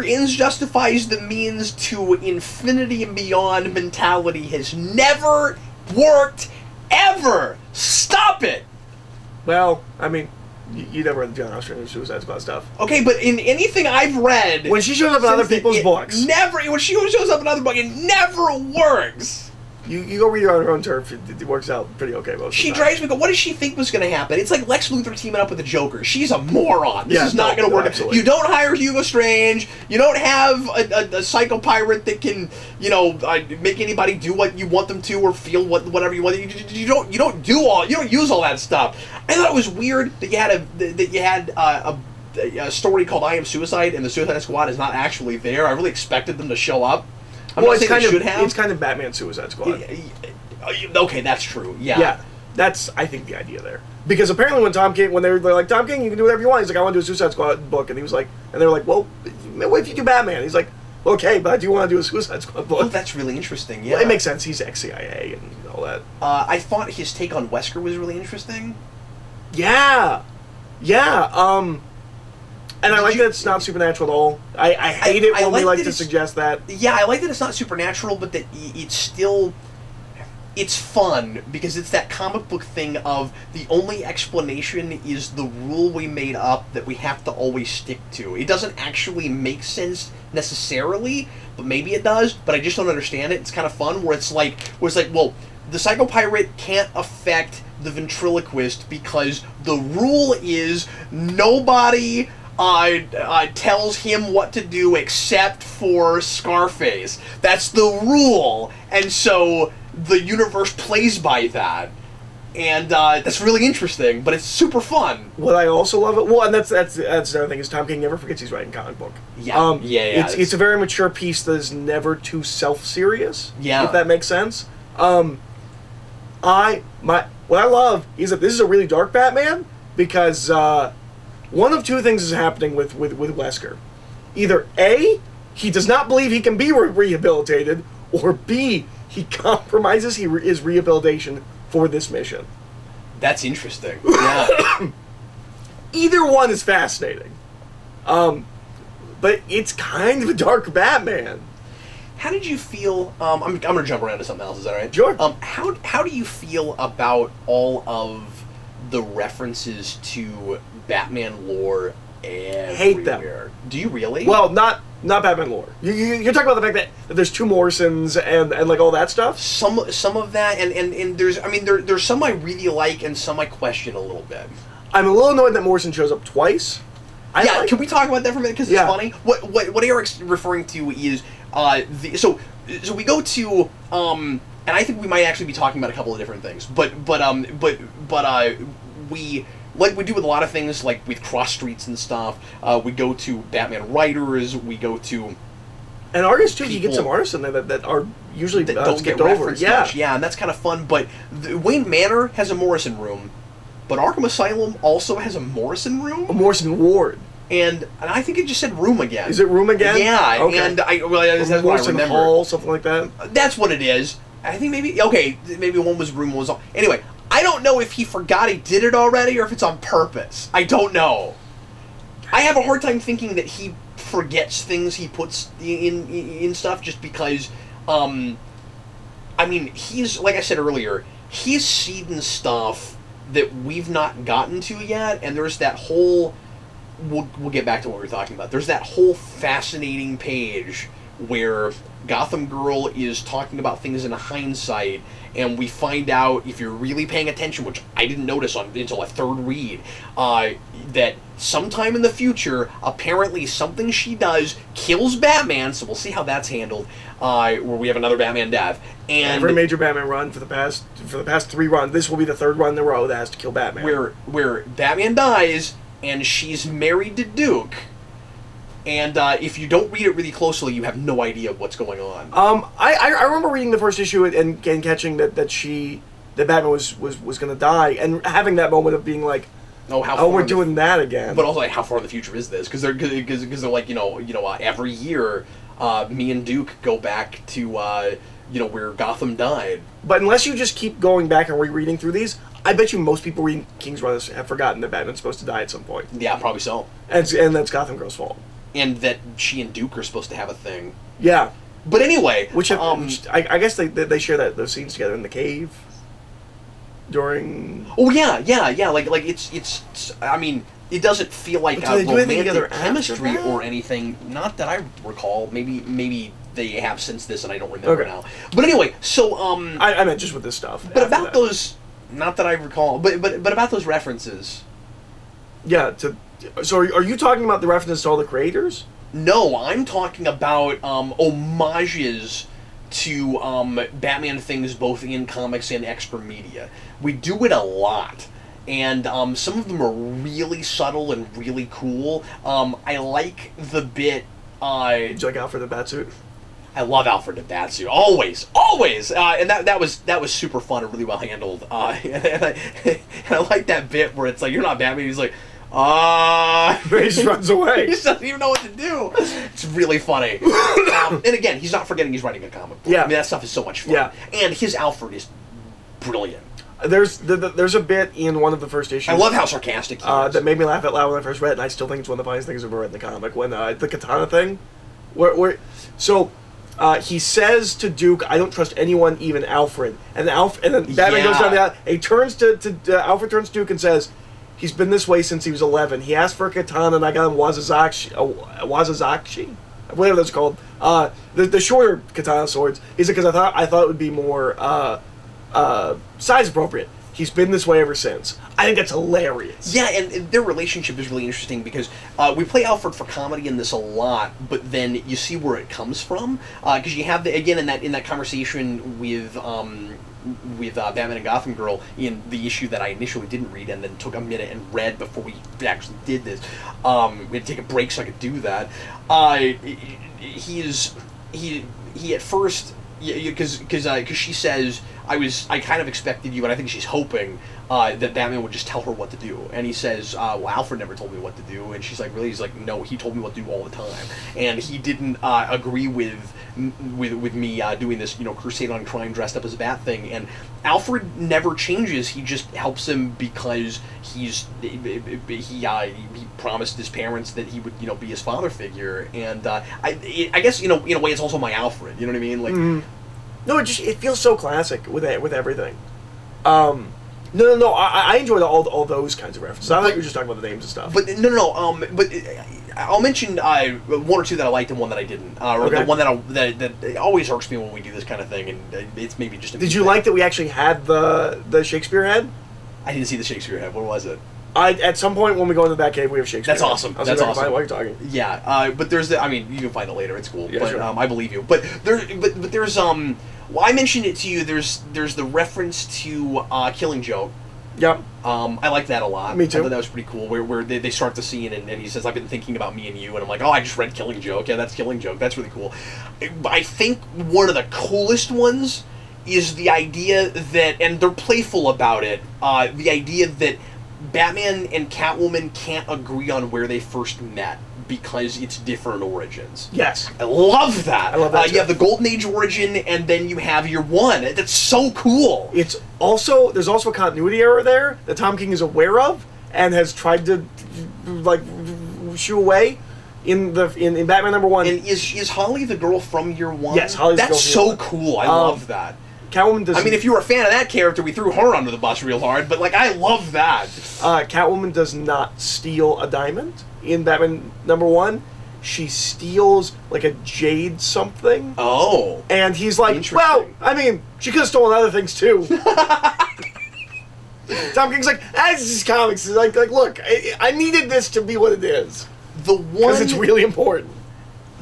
Speaker 1: ends justifies the means to infinity and beyond mentality has never worked ever. Stop it.
Speaker 2: Well, I mean, you never read the John Ostrander Suicide Squad stuff.
Speaker 1: Okay, but in anything I've read,
Speaker 2: when she shows up in other people's books,
Speaker 1: when she shows up in other books, it never works.
Speaker 2: You go read her on her own turf. It works out pretty okay most of the time.
Speaker 1: She drives me. What did she think was going to happen? It's like Lex Luthor teaming up with the Joker. She's a moron. This is not going to work.
Speaker 2: Absolutely.
Speaker 1: You don't hire Hugo Strange. You don't have a psycho pirate that can, make anybody do what you want them to, or feel whatever you want. You don't use all that stuff. I thought it was weird that you had a story called I Am Suicide, and the Suicide Squad is not actually there. I really expected them to show up.
Speaker 2: It's kind of Batman Suicide Squad.
Speaker 1: Okay, that's true.
Speaker 2: Yeah, that's, I think, the idea there. Because apparently when they're like, Tom King, you can do whatever you want. He's like, I want to do a Suicide Squad book, and he was like, and they're like, well, what if you do Batman? He's like, okay, but I do want to do a Suicide Squad book.
Speaker 1: Oh, that's really interesting. Yeah,
Speaker 2: well, it makes sense. He's ex-CIA and all that.
Speaker 1: I thought his take on Wesker was really interesting.
Speaker 2: Yeah. And I like that it's not supernatural at all. I hate it when they like to suggest that.
Speaker 1: Yeah, I like that it's not supernatural, but that it's still... it's fun because it's that comic book thing of the only explanation is the rule we made up that we have to always stick to. It doesn't actually make sense necessarily, but maybe it does, but I just don't understand it. It's kind of fun where it's like, well, the psychopirate can't affect the ventriloquist because the rule is nobody tells him what to do except for Scarface. That's the rule. And so the universe plays by that. And that's really interesting, but it's super fun.
Speaker 2: What I also love it, well, and that's another thing, is Tom King never forgets he's writing comic book.
Speaker 1: Yeah,
Speaker 2: It's a very mature piece that is never too self-serious.
Speaker 1: Yeah,
Speaker 2: if that makes sense. What I love is that this is a really dark Batman because one of two things is happening with Wesker. Either A, he does not believe he can be rehabilitated, or B, he compromises his rehabilitation for this mission.
Speaker 1: That's interesting. Yeah.
Speaker 2: Either one is fascinating. But it's kind of a dark Batman.
Speaker 1: How did you feel? I'm gonna jump around to something else. Is that all right?
Speaker 2: Sure.
Speaker 1: How do you feel about all of the references to Batman lore everywhere?
Speaker 2: Hate them.
Speaker 1: Do you really?
Speaker 2: Well, not Batman lore. You're talking about the fact that there's two Morrisons and like all that stuff.
Speaker 1: Some of that and there's some I really like and some I question a little bit.
Speaker 2: I'm a little annoyed that Morrison shows up twice.
Speaker 1: Can we talk about that for a minute? Because it's funny. What Eric's referring to is so we go to and I think we might actually be talking about a couple of different things. But we, like we do with a lot of things, like with cross streets and stuff. We go to Batman writers. We go to
Speaker 2: and artists too. You get some artists in there that are usually
Speaker 1: that don't get referenced much. Yeah, and that's kind of fun. But Wayne Manor has a Morrison room. But Arkham Asylum also has a Morrison room.
Speaker 2: A Morrison ward.
Speaker 1: And I think it just said room again.
Speaker 2: Is it room again?
Speaker 1: Yeah.
Speaker 2: Okay.
Speaker 1: And that's what I
Speaker 2: Morrison
Speaker 1: remember.
Speaker 2: Hall, something like that?
Speaker 1: That's what it is. I think maybe one was room, one was all. Anyway, I don't know if he forgot he did it already or if it's on purpose. I don't know. I have a hard time thinking that he forgets things he puts in stuff just because, he's, like I said earlier, he's seeding stuff that we've not gotten to yet, and there's that whole, we'll get back to what we were talking about, there's that whole fascinating page where Gotham Girl is talking about things in hindsight, and we find out, if you're really paying attention, which I didn't notice until a third read, that sometime in the future, apparently something she does kills Batman, so we'll see how that's handled, where we have another Batman death. And
Speaker 2: every major Batman run for the past 3 runs, this will be the third run in a row that has to kill Batman.
Speaker 1: Where Batman dies, and she's married to Duke. And if you don't read it really closely, you have no idea what's going on.
Speaker 2: I remember reading the first issue and catching that Batman was going to die, and having that moment of being like, we're doing that again.
Speaker 1: But also, like, how far in the future is this? Because they're like, every year, me and Duke go back to where Gotham died.
Speaker 2: But unless you just keep going back and rereading through these, I bet you most people reading King's Run have forgotten that Batman's supposed to die at some point.
Speaker 1: Yeah, probably so.
Speaker 2: And that's Gotham Girl's fault.
Speaker 1: And that she and Duke are supposed to have a thing.
Speaker 2: Yeah.
Speaker 1: But anyway,
Speaker 2: which I guess they share those scenes together in the cave during.
Speaker 1: Oh yeah. Like it's. I mean, it doesn't feel like a romantic chemistry or anything. Not that I recall. Maybe they have since this, and I don't remember now. But anyway, so
Speaker 2: I meant just with this stuff.
Speaker 1: But about those, not that I recall. But about those references.
Speaker 2: Yeah. So are you talking about the references to all the creators?
Speaker 1: No, I'm talking about homages to Batman things both in comics and extra media. We do it a lot, and some of them are really subtle and really cool. I like the bit...
Speaker 2: Did you like Alfred the Batsuit?
Speaker 1: I love Alfred the Batsuit. Always! And that was super fun and really well handled. And I like that bit where it's like, you're not Batman, he's like...
Speaker 2: he just runs away.
Speaker 1: He doesn't even know what to do. It's really funny. And again, he's not forgetting he's writing a comic book.
Speaker 2: Yeah.
Speaker 1: I mean, that stuff is so much fun.
Speaker 2: Yeah.
Speaker 1: And his Alfred is brilliant.
Speaker 2: There's a bit in one of the first issues.
Speaker 1: I love how sarcastic he is.
Speaker 2: That made me laugh out loud when I first read it, and I still think it's one of the funniest things I've ever read in the comic. When the katana thing, where He says to Duke, "I don't trust anyone, even Alfred." And then Batman goes down the aisle. And he turns to Alfred turns to Duke and says, "He's been this way since he was 11. He asked for a katana, and I got him Wazazashi, whatever that's called. The shorter katana swords." He said, "Because I thought it would be more size appropriate. He's been this way ever since." I think that's hilarious.
Speaker 1: Yeah, and their relationship is really interesting because we play Alfred for comedy in this a lot, but then you see where it comes from because you have again in that conversation with Batman and Gotham Girl in the issue that I initially didn't read and then took a minute and read before we actually did this. We had to take a break so I could do that. He at first. Because she says, I kind of expected you, and I think she's hoping that Batman would just tell her what to do. And he says, well, Alfred never told me what to do. And she's like, really? He's like, no, he told me what to do all the time. And he didn't agree with me doing this, crusade on crime dressed up as a bat thing. And Alfred never changes. He just helps him because he promised his parents that he would, be his father figure. And I guess, in a way, it's also my Alfred. You know what I mean? Like,
Speaker 2: no, it feels so classic with everything. No. I enjoyed all those kinds of references. I thought you were just talking about the names and stuff.
Speaker 1: But no. But I'll mention one or two that I liked and one that I didn't. Or the one that always irks me when we do this kind of thing, and it's maybe just.
Speaker 2: Did you like that we actually had the Shakespeare head?
Speaker 1: I didn't see the Shakespeare head. What was it?
Speaker 2: At some point when we go into the Batcave, we have Shakespeare.
Speaker 1: That's awesome.
Speaker 2: That's awesome. While you're talking.
Speaker 1: Yeah, but there's you can find it later. It's cool.
Speaker 2: Yeah,
Speaker 1: but
Speaker 2: sure.
Speaker 1: I believe you. But there's well, I mentioned it to you. There's the reference to Killing Joke.
Speaker 2: Yep.
Speaker 1: I like that a lot.
Speaker 2: Me too.
Speaker 1: I thought that was pretty cool. Where they start the scene and he says, "I've been thinking about me and you," and I'm like, "Oh, I just read Killing Joke. Yeah, that's Killing Joke. That's really cool." I think one of the coolest ones is the idea that, and they're playful about it. The idea that Batman and Catwoman can't agree on where they first met because it's different origins.
Speaker 2: Yes.
Speaker 1: I love that.
Speaker 2: I love that.
Speaker 1: You have the Golden Age origin, and then you have your one. That's so cool.
Speaker 2: There's also a continuity error there that Tom King is aware of and has tried to shoo away in Batman #1.
Speaker 1: And is Holly the girl from year one?
Speaker 2: Yes, Holly's the girl
Speaker 1: That's
Speaker 2: from year
Speaker 1: so
Speaker 2: one.
Speaker 1: cool. I love that.
Speaker 2: Catwoman does.
Speaker 1: I mean, if you were a fan of that character, we threw her under the bus real hard, but I love that.
Speaker 2: Catwoman does not steal a diamond in Batman #1. She steals a jade something.
Speaker 1: Oh.
Speaker 2: And he's like, well, I mean, she could have stolen other things too. Tom King's like, this is comics. He's like, look, I needed this to be what it is. Because it's really important.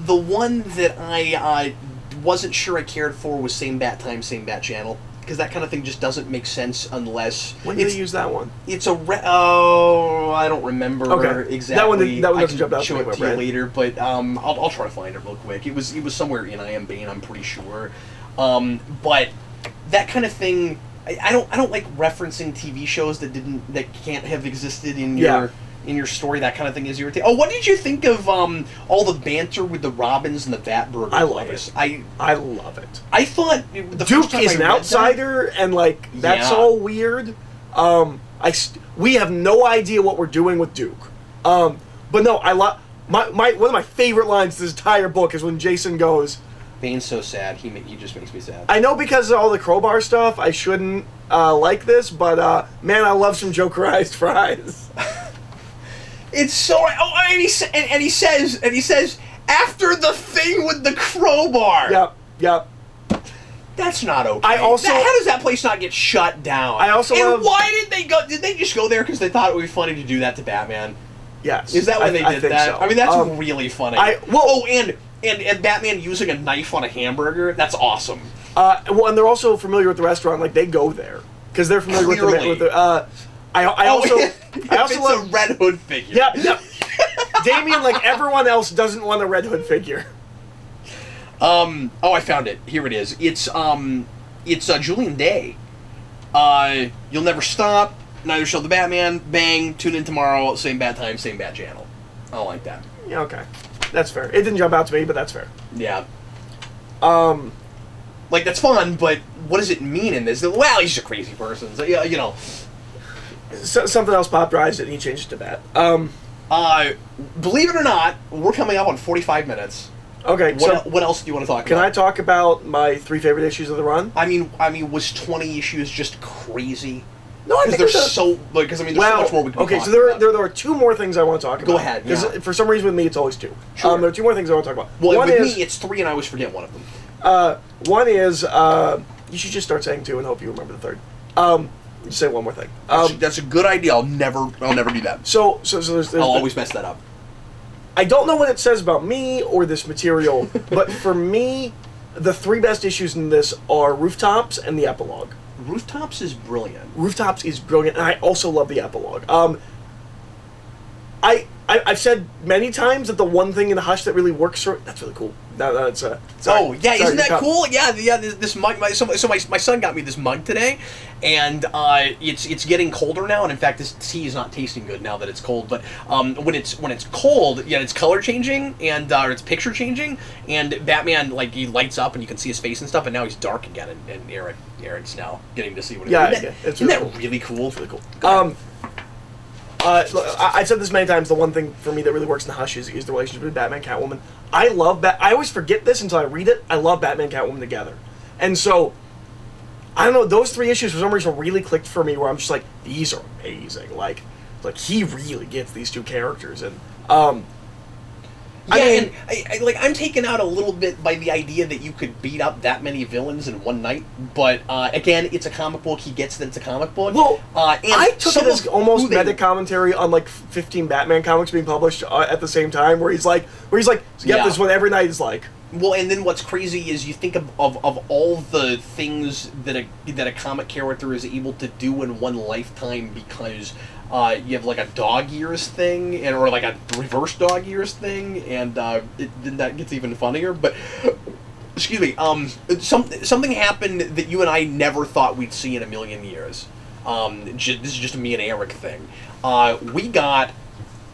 Speaker 1: The one that I wasn't sure I cared for was Same Bat Time, Same Bat Channel. Because that kind of thing just doesn't make sense unless...
Speaker 2: When did they use that one?
Speaker 1: It's I don't remember exactly.
Speaker 2: That one doesn't jump out to me.
Speaker 1: I'll show it to you later, but I'll try to find it real quick. It was somewhere in I Am Bane, I'm pretty sure. But that kind of thing, I don't like referencing TV shows that can't have existed in your story. That kind of thing is irritating. Oh, what did you think of all the banter with the Robins and the Batburger?
Speaker 2: I love it. I love it.
Speaker 1: I thought
Speaker 2: Duke is an outsider, and that's all weird. We have no idea what we're doing with Duke. But no, I love one of my favorite lines this entire book is when Jason goes,
Speaker 1: Bane's so sad. He just makes me sad.
Speaker 2: I know because of all the crowbar stuff, I shouldn't like this, but man, I love some Jokerized fries.
Speaker 1: It's so. Oh, and he says after the thing with the crowbar.
Speaker 2: Yep.
Speaker 1: That's not okay.
Speaker 2: How
Speaker 1: does that place not get shut down? Why did they go? Did they just go there because they thought it would be funny to do that to Batman?
Speaker 2: Yes.
Speaker 1: Is that why they did that?
Speaker 2: So.
Speaker 1: I mean, that's really funny. And Batman using a knife on a hamburger. That's awesome.
Speaker 2: And they're also familiar with the restaurant. They go there because they're familiar with the. I also
Speaker 1: love a Red Hood figure.
Speaker 2: Yeah. Damien, everyone else, doesn't want a Red Hood figure.
Speaker 1: I found it. Here it is. It's Julian Day. You'll never stop. Neither shall the Batman. Bang. Tune in tomorrow. Same bat time. Same bat channel. I don't like that.
Speaker 2: Yeah. Okay. That's fair. It didn't jump out to me, but that's fair.
Speaker 1: Yeah. That's fun, but what does it mean in this? Well, he's just a crazy person. So,
Speaker 2: something else popularized it, and he changed it to Bat.
Speaker 1: Believe it or not, we're coming up on 45 minutes.
Speaker 2: Okay,
Speaker 1: What else do you want to talk
Speaker 2: can
Speaker 1: about?
Speaker 2: I talk about my 3 favorite issues of the run?
Speaker 1: I mean, was 20 issues just crazy?
Speaker 2: No, I think
Speaker 1: there's so there's so much more we can
Speaker 2: okay,
Speaker 1: talk
Speaker 2: so there
Speaker 1: about.
Speaker 2: are 2 more things I want to talk about.
Speaker 1: Go ahead, yeah.
Speaker 2: For some reason with me, it's always 2.
Speaker 1: Sure.
Speaker 2: There are 2 more things I want to talk about.
Speaker 1: Well,
Speaker 2: one
Speaker 1: with
Speaker 2: is,
Speaker 1: me, it's 3, and I always forget one of them.
Speaker 2: One is, you should just start saying 2 and hope you remember the third. Just say one more thing.
Speaker 1: That's a good idea. I'll never do that.
Speaker 2: So there's
Speaker 1: I'll always mess that up.
Speaker 2: I don't know what it says about me or this material, but for me, the 3 best issues in this are Rooftops and the epilogue.
Speaker 1: Rooftops is brilliant.
Speaker 2: Rooftops is brilliant, and I also love the epilogue. I've said many times that the one thing in Hush that really works for that's really cool. That's
Speaker 1: isn't that cool? Yeah. This mug. My son got me this mug today, and it's getting colder now. And in fact, this tea is not tasting good now that it's cold. But when it's cold, it's color changing and or it's picture changing. And Batman he lights up and you can see his face and stuff. And now he's dark again. And Eric's now getting to see what. Isn't that really cool?
Speaker 2: It's really cool. I've said this many times. The one thing for me that really works in Hush is the relationship with Batman, Catwoman. I love I always forget this until I read it. I love Batman, Catwoman together, and so I don't know. Those 3 issues for some reason really clicked for me. Where I'm just like, these are amazing. Like he really gets these 2 characters, and
Speaker 1: I'm taken out a little bit by the idea that you could beat up that many villains in one night. But again, it's a comic book. He gets that it's a comic book.
Speaker 2: Well,
Speaker 1: and
Speaker 2: I took it as almost meta commentary on 15 Batman comics being published at the same time, where he's like, this is what every night is like.
Speaker 1: Well, and then what's crazy is you think of all the things that a comic character is able to do in one lifetime because. You have a dog ears thing, or a reverse dog ears thing, and then that gets even funnier. But excuse me, something happened that you and I never thought we'd see in a million years. This is just a me and Eric thing. We got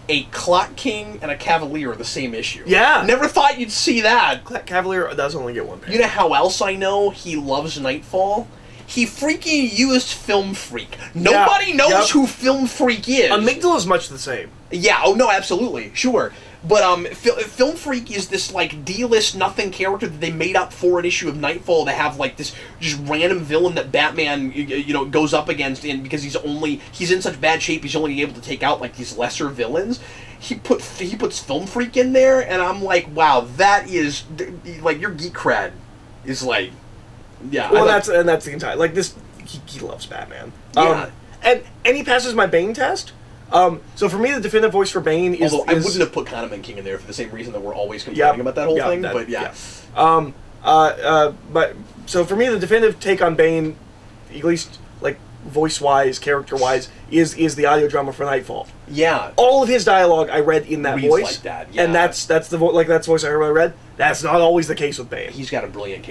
Speaker 1: a Clock King and a Cavalier the same issue.
Speaker 2: Yeah,
Speaker 1: never thought you'd see that.
Speaker 2: Cavalier does only get 1 page.
Speaker 1: You know how else I know he loves Nightfall? He freaking used Film Freak. Nobody knows who Film Freak is.
Speaker 2: Amygdala is much the same.
Speaker 1: Yeah, oh no, absolutely, sure. But Film Freak is this D-list nothing character that they made up for an issue of Nightfall to have this just random villain that Batman goes up against, and because he's in such bad shape he's only able to take out these lesser villains. He puts Film Freak in there, and I'm like, wow, that is your geek cred is yeah.
Speaker 2: Well, that's the entire this. He loves Batman.
Speaker 1: Yeah.
Speaker 2: And he passes my Bane test. So for me, the definitive voice for Bane is.
Speaker 1: Although I wouldn't have put Kahneman King in there for the same reason that we're always complaining about that whole thing. But yeah.
Speaker 2: But so for me, the definitive take on Bane, at least voice wise, character wise, is the audio drama for Nightfall.
Speaker 1: Yeah.
Speaker 2: All of his dialogue I read in that
Speaker 1: Reads
Speaker 2: voice.
Speaker 1: like that, yeah.
Speaker 2: And that's the that's the voice I heard when I read. That's not always the case with Bane.
Speaker 1: He's got a brilliant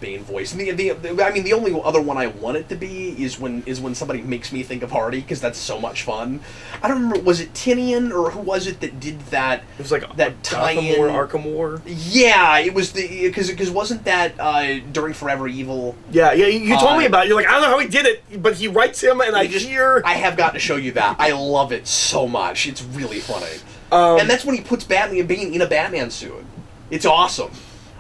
Speaker 1: Bane voice. And the only other one I want it to be is when somebody makes me think of Hardy, because that's so much fun. I don't remember, was it Tinian or who was it that did that?
Speaker 2: It was that
Speaker 1: tie-in.
Speaker 2: Gotham War, Arkham War.
Speaker 1: Yeah, it was because wasn't that during Forever Evil?
Speaker 2: Yeah. You told me about it. You're like, I don't know how he did it, but he writes him, and I
Speaker 1: have got to show you that. I love it so much. It's really funny. And that's when he puts Batman and Bane in a Batman suit. It's awesome.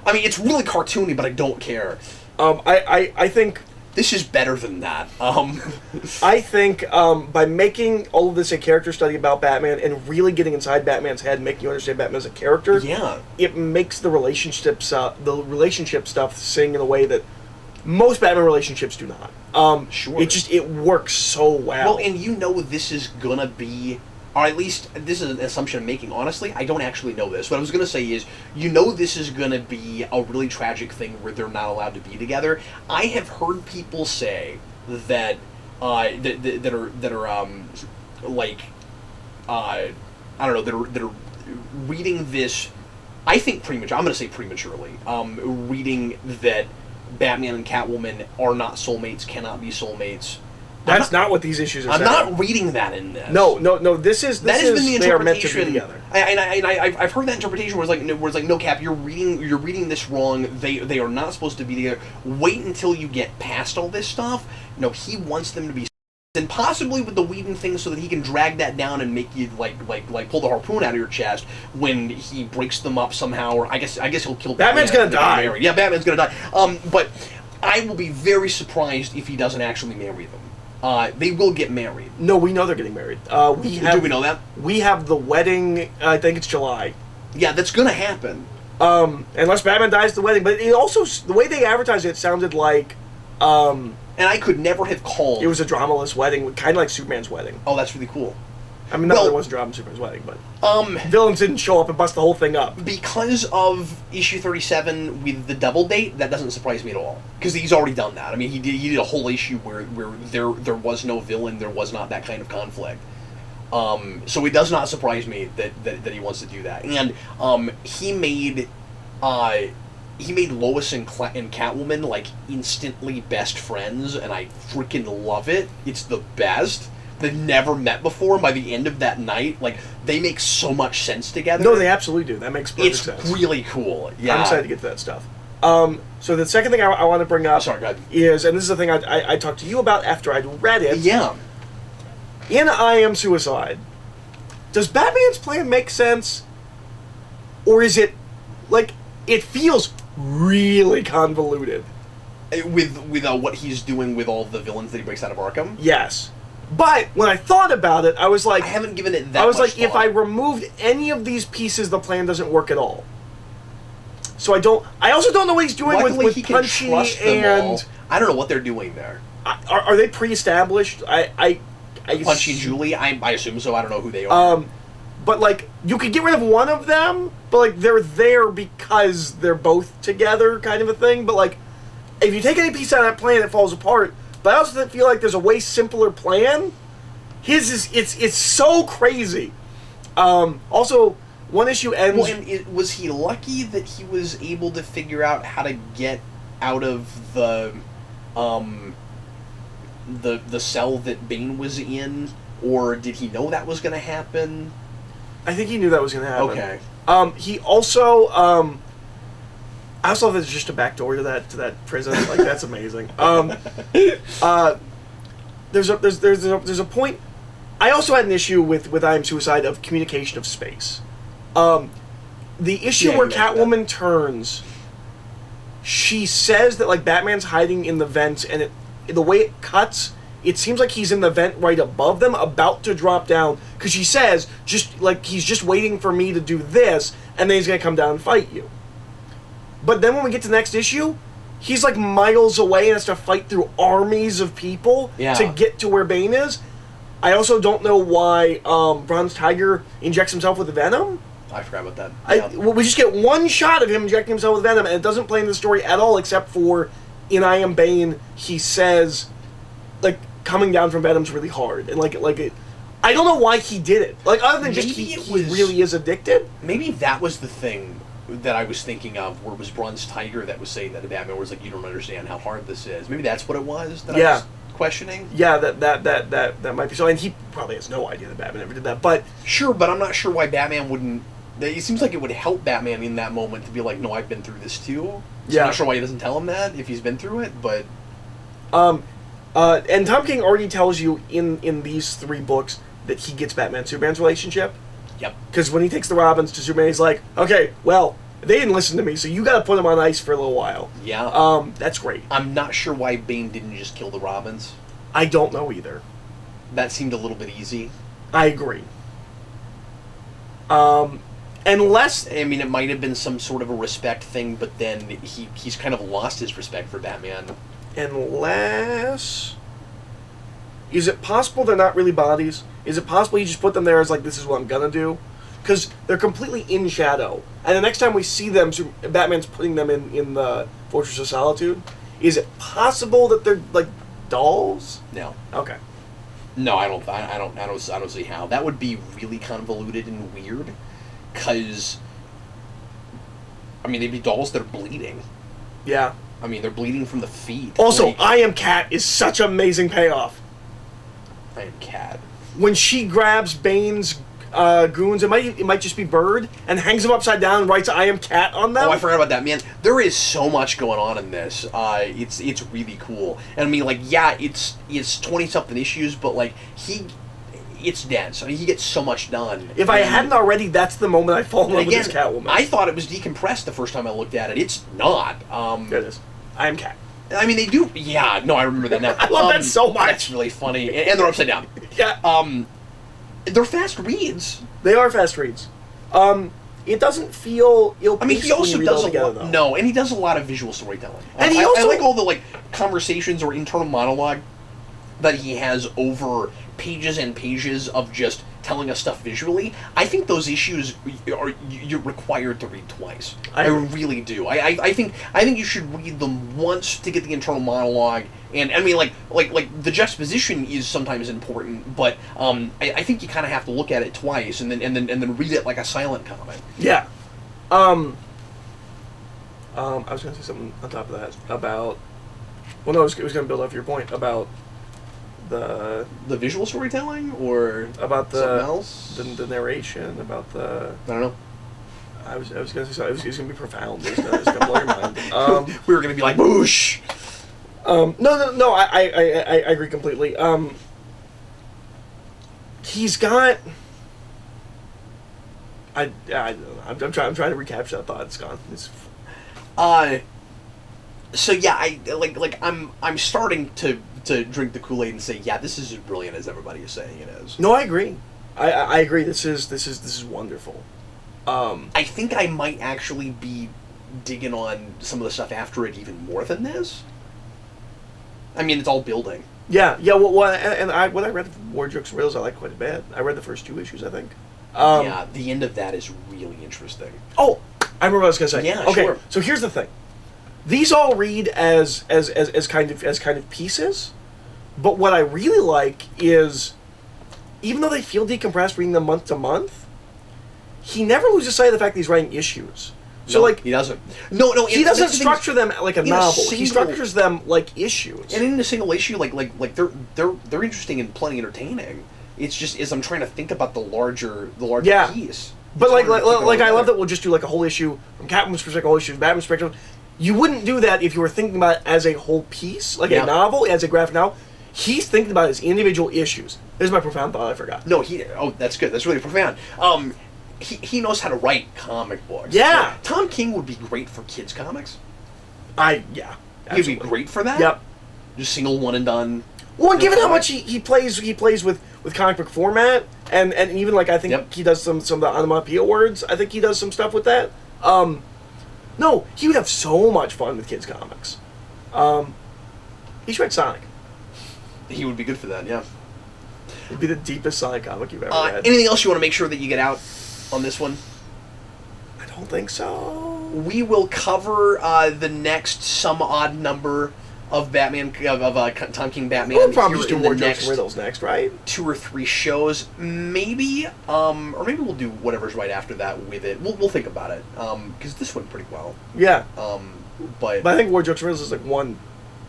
Speaker 1: I mean, it's really cartoony, but I don't care.
Speaker 2: I think
Speaker 1: this is better than that.
Speaker 2: I think by making all of this a character study about Batman and really getting inside Batman's head, making you understand Batman as a character, it makes the relationship stuff sing in a way that most Batman relationships do not.
Speaker 1: Sure.
Speaker 2: It works so well.
Speaker 1: Well, and this is gonna be. Or at least, this is an assumption I'm making. Honestly, I don't actually know this. What I was going to say is, this is going to be a really tragic thing where they're not allowed to be together. I have heard people say that I don't know, that are reading this. I think I'm going to say prematurely. Reading that Batman and Catwoman are not soulmates, cannot be soulmates.
Speaker 2: That's not what these issues are saying.
Speaker 1: I'm not reading that in this.
Speaker 2: No. This is
Speaker 1: been the interpretation.
Speaker 2: They are meant to be together.
Speaker 1: I've heard that interpretation where it's like, no, Cap, you're reading this wrong. They are not supposed to be together. Wait until you get past all this stuff. No, he wants them to be and possibly with the Whedon thing, so that he can drag that down and make you like pull the harpoon out of your chest when he breaks them up somehow. Or I guess he'll kill
Speaker 2: Batman's gonna die.
Speaker 1: Yeah, Batman's gonna die. But I will be very surprised if he doesn't actually marry them. They will get married.
Speaker 2: No, we know they're getting married.
Speaker 1: Do we know that?
Speaker 2: We have the wedding. I think it's July.
Speaker 1: Yeah, that's gonna happen.
Speaker 2: Unless Batman dies at the wedding, but it also, the way they advertised it sounded like.
Speaker 1: And I could never have called.
Speaker 2: It was a dramaless wedding, kind of like Superman's wedding.
Speaker 1: Oh, that's really cool.
Speaker 2: I mean, there was a drama in Superman's wedding, but villains didn't show up and bust the whole thing up.
Speaker 1: Because of issue 37 with the double date, that doesn't surprise me at all. Because he's already done that. I mean, he did a whole issue where there was no villain, there was not that kind of conflict. So it does not surprise me that he wants to do that. And he made Lois and Catwoman like instantly best friends, and I freaking love it. It's the best. They've never met before. By the end of that night, like, they make so much sense together.
Speaker 2: No, they absolutely do. That makes perfect sense.
Speaker 1: It's really cool. Yeah,
Speaker 2: I'm excited to get to that stuff. So the second thing I want to bring up
Speaker 1: go ahead.
Speaker 2: is, and this is the thing I talked to you about after I'd read it.
Speaker 1: Yeah.
Speaker 2: In I Am Suicide, does Batman's plan make sense, or is it like it feels really convoluted
Speaker 1: with what he's doing with all the villains that he breaks out of Arkham?
Speaker 2: Yes. But when I thought about it, I was like,
Speaker 1: I haven't given it that
Speaker 2: I was
Speaker 1: much
Speaker 2: like, if I removed any of these pieces, the plan doesn't work at all. So I also don't know what he's doing
Speaker 1: Luckily,
Speaker 2: with
Speaker 1: he can
Speaker 2: Punchy
Speaker 1: trust them
Speaker 2: and
Speaker 1: all. I don't know what they're doing there.
Speaker 2: Are they pre-established? I
Speaker 1: Punchy and Julie, I assume so. I don't know who they are.
Speaker 2: But like, you could get rid of one of them, but like, they're there because they're both together, kind of a thing. But like, if you take any piece out of that plan, it falls apart. But I also feel like there's a way simpler plan. His is it's so crazy. Also, one issue ends.
Speaker 1: Well, and was he lucky that he was able to figure out how to get out of the cell that Bane was in, or did he know that was going to happen?
Speaker 2: I think he knew that was going to happen.
Speaker 1: Okay.
Speaker 2: He also I also love that there's just a backdoor to that prison. Like, that's amazing. There's a point. I also had an issue with I Am Suicide of communication of space. The issue where Catwoman turns, she says that like Batman's hiding in the vents, and the way it cuts, it seems like he's in the vent right above them, about to drop down. Because she says, just like, he's just waiting for me to do this, and then he's gonna come down and fight you. But then when we get to the next issue, he's like miles away and has to fight through armies of people to get to where Bane is. I also don't know why Bronze Tiger injects himself with venom.
Speaker 1: I forgot about that.
Speaker 2: We just get one shot of him injecting himself with venom, and it doesn't play in the story at all, except for in I Am Bane, he says, like, coming down from venom's really hard, and like it. I don't know why he did it. Like, other than just he really is addicted.
Speaker 1: Maybe that was the thing that I was thinking of, where it was Bronze Tiger that was saying that to Batman, was like, you don't understand how hard this is. Maybe that's what it was that I was questioning.
Speaker 2: Yeah, that might be so. And he probably has no idea that Batman ever did that. But
Speaker 1: sure, but I'm not sure why Batman wouldn't. It seems like it would help Batman in that moment to be like, no, I've been through this too. So I'm not sure why he doesn't tell him that if he's been through it, but.
Speaker 2: And Tom King already tells you in these 3 books that he gets Batman-Superman's relationship.
Speaker 1: Yep. Because
Speaker 2: when he takes the Robins to Superman, he's like, okay, well, they didn't listen to me, so you got to put them on ice for a little while.
Speaker 1: Yeah.
Speaker 2: That's great.
Speaker 1: I'm not sure why Bane didn't just kill the Robins.
Speaker 2: I don't know either.
Speaker 1: That seemed a little bit easy.
Speaker 2: I agree. Unless...
Speaker 1: I mean, it might have been some sort of a respect thing, but then he's kind of lost his respect for Batman.
Speaker 2: Unless... Is it possible they're not really bodies? Is it possible you just put them there as like, this is what I'm gonna do? Because they're completely in shadow. And the next time we see them, Batman's putting them in the Fortress of Solitude. Is it possible that they're like dolls?
Speaker 1: No.
Speaker 2: Okay.
Speaker 1: No, I don't see how. That would be really convoluted and weird. Because, I mean, they'd be dolls that are bleeding.
Speaker 2: Yeah.
Speaker 1: I mean, they're bleeding from the feet.
Speaker 2: Also, like, I Am Cat is such amazing payoff.
Speaker 1: I Am Cat.
Speaker 2: When she grabs Bane's goons. It might just be Bird, and hangs him upside down and writes "I am Cat" on them.
Speaker 1: Oh, I forgot about that, man. There is so much going on in this. It's really cool. And I mean, like, yeah, it's 20-something issues, but like it's dense. I mean, he gets so much done.
Speaker 2: If I hadn't already, that's the moment I fall in love with this Catwoman.
Speaker 1: I thought it was decompressed the first time I looked at it. It's not.
Speaker 2: There it is. I am Cat.
Speaker 1: I mean, they do. Yeah, no, I remember that now.
Speaker 2: I love that so much.
Speaker 1: That's really funny, and they're upside down.
Speaker 2: Yeah.
Speaker 1: They're fast reads.
Speaker 2: They are fast reads. It doesn't feel ill-paced.
Speaker 1: I mean, he also
Speaker 2: when you read
Speaker 1: does
Speaker 2: it all together, though.
Speaker 1: no, and he does a lot of visual storytelling.
Speaker 2: And
Speaker 1: I like all the like conversations or internal monologue that he has over pages and pages of just telling us stuff visually. I think those issues you're required to read twice. I really do. I think you should read them once to get the internal monologue. And I mean, like the juxtaposition is sometimes important, but I think you kind of have to look at it twice and then read it like a silent comic.
Speaker 2: Yeah. I was going to say something on top of that about. Well, no, it was going to build off your point about the
Speaker 1: visual storytelling, or
Speaker 2: about
Speaker 1: something else,
Speaker 2: the narration, about the.
Speaker 1: I don't know.
Speaker 2: I was going to say something. It was going to be profound. It was going to blow your mind.
Speaker 1: We were going to be like, boosh.
Speaker 2: No. I agree completely. He's got. I'm trying to recapture that thought. It's gone.
Speaker 1: So yeah, I'm starting to drink the Kool-Aid and say, yeah, this is as brilliant as everybody is saying it is.
Speaker 2: No, I agree. I agree. This is wonderful.
Speaker 1: I think I might actually be digging on some of the stuff after it even more than this. I mean, it's all building.
Speaker 2: Yeah. Well, when I read War Jokes Riddles, I liked quite a bit. I read the first 2 issues, I think.
Speaker 1: Yeah, the end of that is really interesting.
Speaker 2: Oh, I remember what I was going to say.
Speaker 1: Yeah,
Speaker 2: okay,
Speaker 1: sure.
Speaker 2: So here's the thing. These all read as kind of pieces, but what I really like is, even though they feel decompressed reading them month to month, he never loses sight of the fact that he's writing issues. So
Speaker 1: no,
Speaker 2: like
Speaker 1: he doesn't. No,
Speaker 2: he doesn't structure them like a novel. He structures them like issues.
Speaker 1: And in a single issue, like they're interesting and plenty entertaining. It's just as I'm trying to think about the larger piece.
Speaker 2: But like I love that we'll just do like a whole issue from Catwoman's perspective, a whole issue from Batman's perspective. You wouldn't do that if you were thinking about it as a whole piece, like a novel, as a graphic novel. He's thinking about it as individual issues. This is my profound thought. I forgot.
Speaker 1: No, that's good. That's really profound. He knows how to write comic books.
Speaker 2: Yeah.
Speaker 1: Like, Tom King would be great for kids comics.
Speaker 2: Absolutely.
Speaker 1: He'd be great for that.
Speaker 2: Yep.
Speaker 1: Just single one and done.
Speaker 2: Well, and given how much he plays with comic book format, and even like I think he does some of the onomatopoeia words. I think he does some stuff with that. No, he would have so much fun with kids comics. He should write Sonic.
Speaker 1: He would be good for that. Yeah.
Speaker 2: It'd be the deepest Sonic comic you've ever read.
Speaker 1: Anything else you want to make sure that you get out on this one?
Speaker 2: I don't think so.
Speaker 1: We will cover the next some odd number of Batman of Tom King Batman.
Speaker 2: We'll probably just do War Jokes and Riddles next, right?
Speaker 1: 2 or 3 shows, maybe, or maybe we'll do whatever's right after that with it. We'll think about it, because this went pretty well.
Speaker 2: Yeah.
Speaker 1: But
Speaker 2: I think War Jokes and Riddles is like one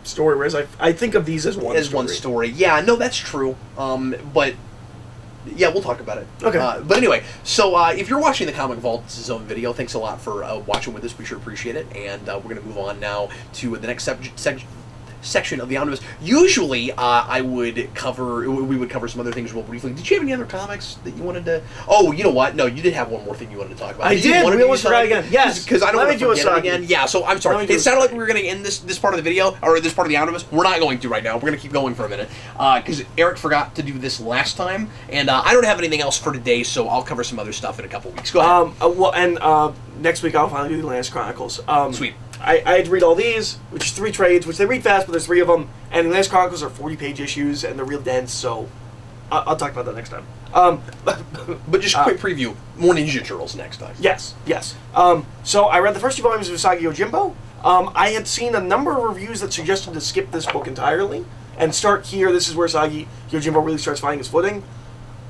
Speaker 2: story, whereas I think of these as one story.
Speaker 1: As one story. Yeah, no, that's true. But yeah, we'll talk about it.
Speaker 2: Okay.
Speaker 1: But anyway, so if you're watching the Comic Vault, this is his own video. Thanks a lot for watching with us. We sure appreciate it. And we're going to move on now to the next section of the omnibus. Usually, we would cover some other things real briefly. Did you have any other comics that you wanted to? Oh, you know what? No, you did have one more thing you wanted to talk about.
Speaker 2: I did. We almost forgot again. Yes,
Speaker 1: because I don't want to forget it
Speaker 2: again.
Speaker 1: Yeah, so I'm sorry. It sounded like we were going to end this part of the video or this part of the omnibus. We're not going to right now. We're going to keep going for a minute because Eric forgot to do this last time, and I don't have anything else for today, so I'll cover some other stuff in a couple weeks. Go ahead.
Speaker 2: Next week I'll finally do the Lance Chronicles.
Speaker 1: Sweet.
Speaker 2: I had to read all these, which is 3 trades, which they read fast, but there's 3 of them. And the Lance Chronicles are 40-page issues, and they're real dense, so I'll talk about that next time.
Speaker 1: But just a quick preview, more Ninja Turtles next time.
Speaker 2: Yes. So I read the first 2 volumes of Usagi Yojimbo. I had seen a number of reviews that suggested to skip this book entirely and start here. This is where Usagi Yojimbo really starts finding his footing.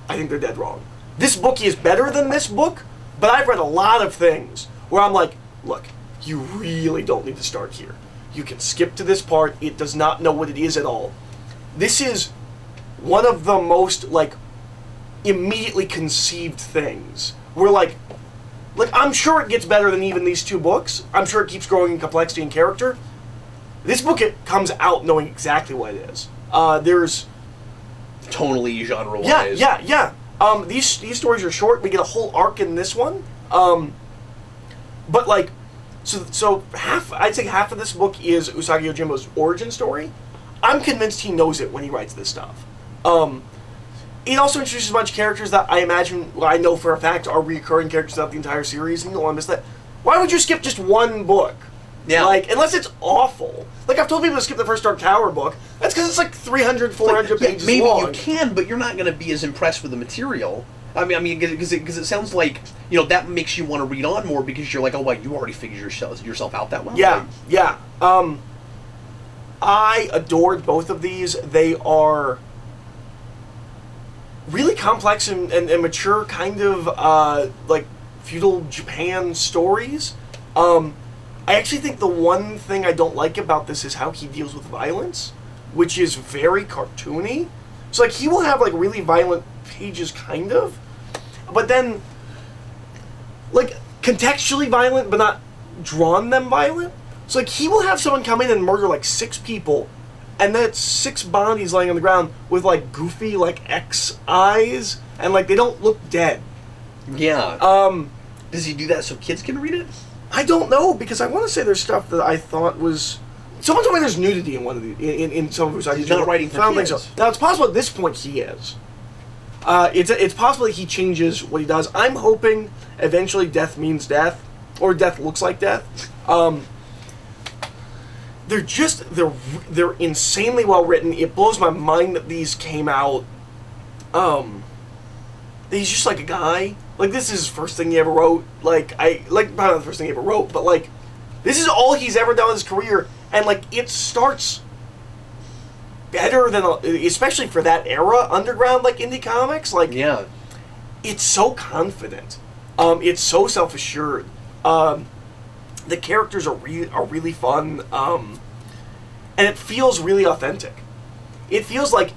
Speaker 2: I think they're dead wrong. This book is better than this book, but I've read a lot of things where I'm like, look, you really don't need to start here. You can skip to this part. It does not know what it is at all. This is one of the most, immediately conceived things. We're like, I'm sure it gets better than even these two books. I'm sure it keeps growing in complexity and character. This book, it comes out knowing exactly what it is. There's...
Speaker 1: Tonally, genre-wise.
Speaker 2: Yeah. These stories are short. We get a whole arc in this one. But, like, so I'd say half of this book is Usagi Yojimbo's origin story. I'm convinced he knows it when he writes this stuff. It also introduces a bunch of characters that I know for a fact are recurring characters throughout the entire series, and you don't want to miss that. Why would you skip just one book?
Speaker 1: Yeah.
Speaker 2: Like, unless it's awful. Like, I've told people to skip the first Dark Tower book. That's because it's like 300, 400 pages
Speaker 1: maybe
Speaker 2: long.
Speaker 1: you can, but you're not going to be as impressed with the material. I mean, because it sounds like, that makes you want to read on more because you're like, oh, wait, you already figured yourself out that well?
Speaker 2: Yeah. I adored both of these. They are really complex and mature kind of, like, feudal Japan stories. I actually think the one thing I don't like about this is how he deals with violence, which is very cartoony. So, like, he will have, like, really violent pages, kind of, but then, like, contextually violent, but not drawn them violent. So, like, he will have someone come in and murder, like, 6 people, and that's 6 bodies laying on the ground with, like, goofy, like, X eyes, and, like, they don't look dead.
Speaker 1: Yeah. Does he do that so kids can read it?
Speaker 2: I don't know, because I want to say there's stuff that I thought was... Someone told me there's nudity in one of the... in some of his...
Speaker 1: He's not writing for kids.
Speaker 2: I don't think so. Now, it's possible at this point he is. It's possible he changes what he does. I'm hoping eventually death means death, or death looks like death. They're insanely well written. It blows my mind that these came out. He's just like a guy. Like, this is his first thing he ever wrote. Probably not the first thing he ever wrote, but, like, this is all he's ever done in his career, and, like, it starts better than, especially for that era, underground, like, indie comics. Like,
Speaker 1: yeah.
Speaker 2: It's so confident. It's so self-assured. The characters are really fun, and it feels really authentic. It feels like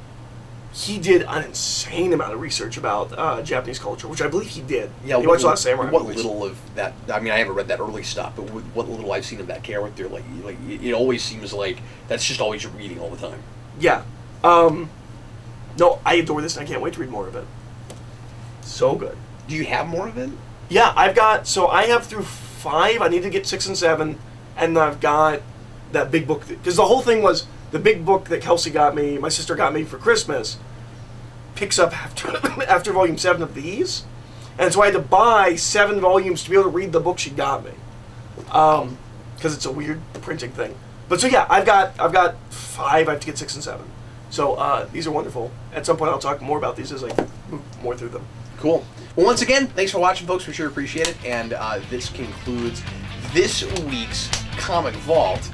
Speaker 2: he did an insane amount of research about Japanese culture, which I believe he did.
Speaker 1: Yeah,
Speaker 2: he watched a lot of samurai
Speaker 1: what
Speaker 2: movies.
Speaker 1: little of that... I mean, I haven't read that early stuff, but with what little I've seen of that character, like it always seems like that's just always you're reading all the time.
Speaker 2: Yeah. No, I adore this, and I can't wait to read more of it. So good.
Speaker 1: Do you have more of it?
Speaker 2: Yeah, I have through 5. I need to get 6 and 7, and I've got that big book. Because the whole thing was the big book that Kelsey got me, my sister got me for Christmas, picks up after volume 7 of these, and so I had to buy 7 volumes to be able to read the book she got me, because it's a weird printing thing. But so yeah, I've got 5. I have to get 6 and 7. So these are wonderful. At some point, I'll talk more about these as I move more through them.
Speaker 1: Cool. Well, once again, thanks for watching, folks. We sure appreciate it. And this concludes this week's Comic Vault.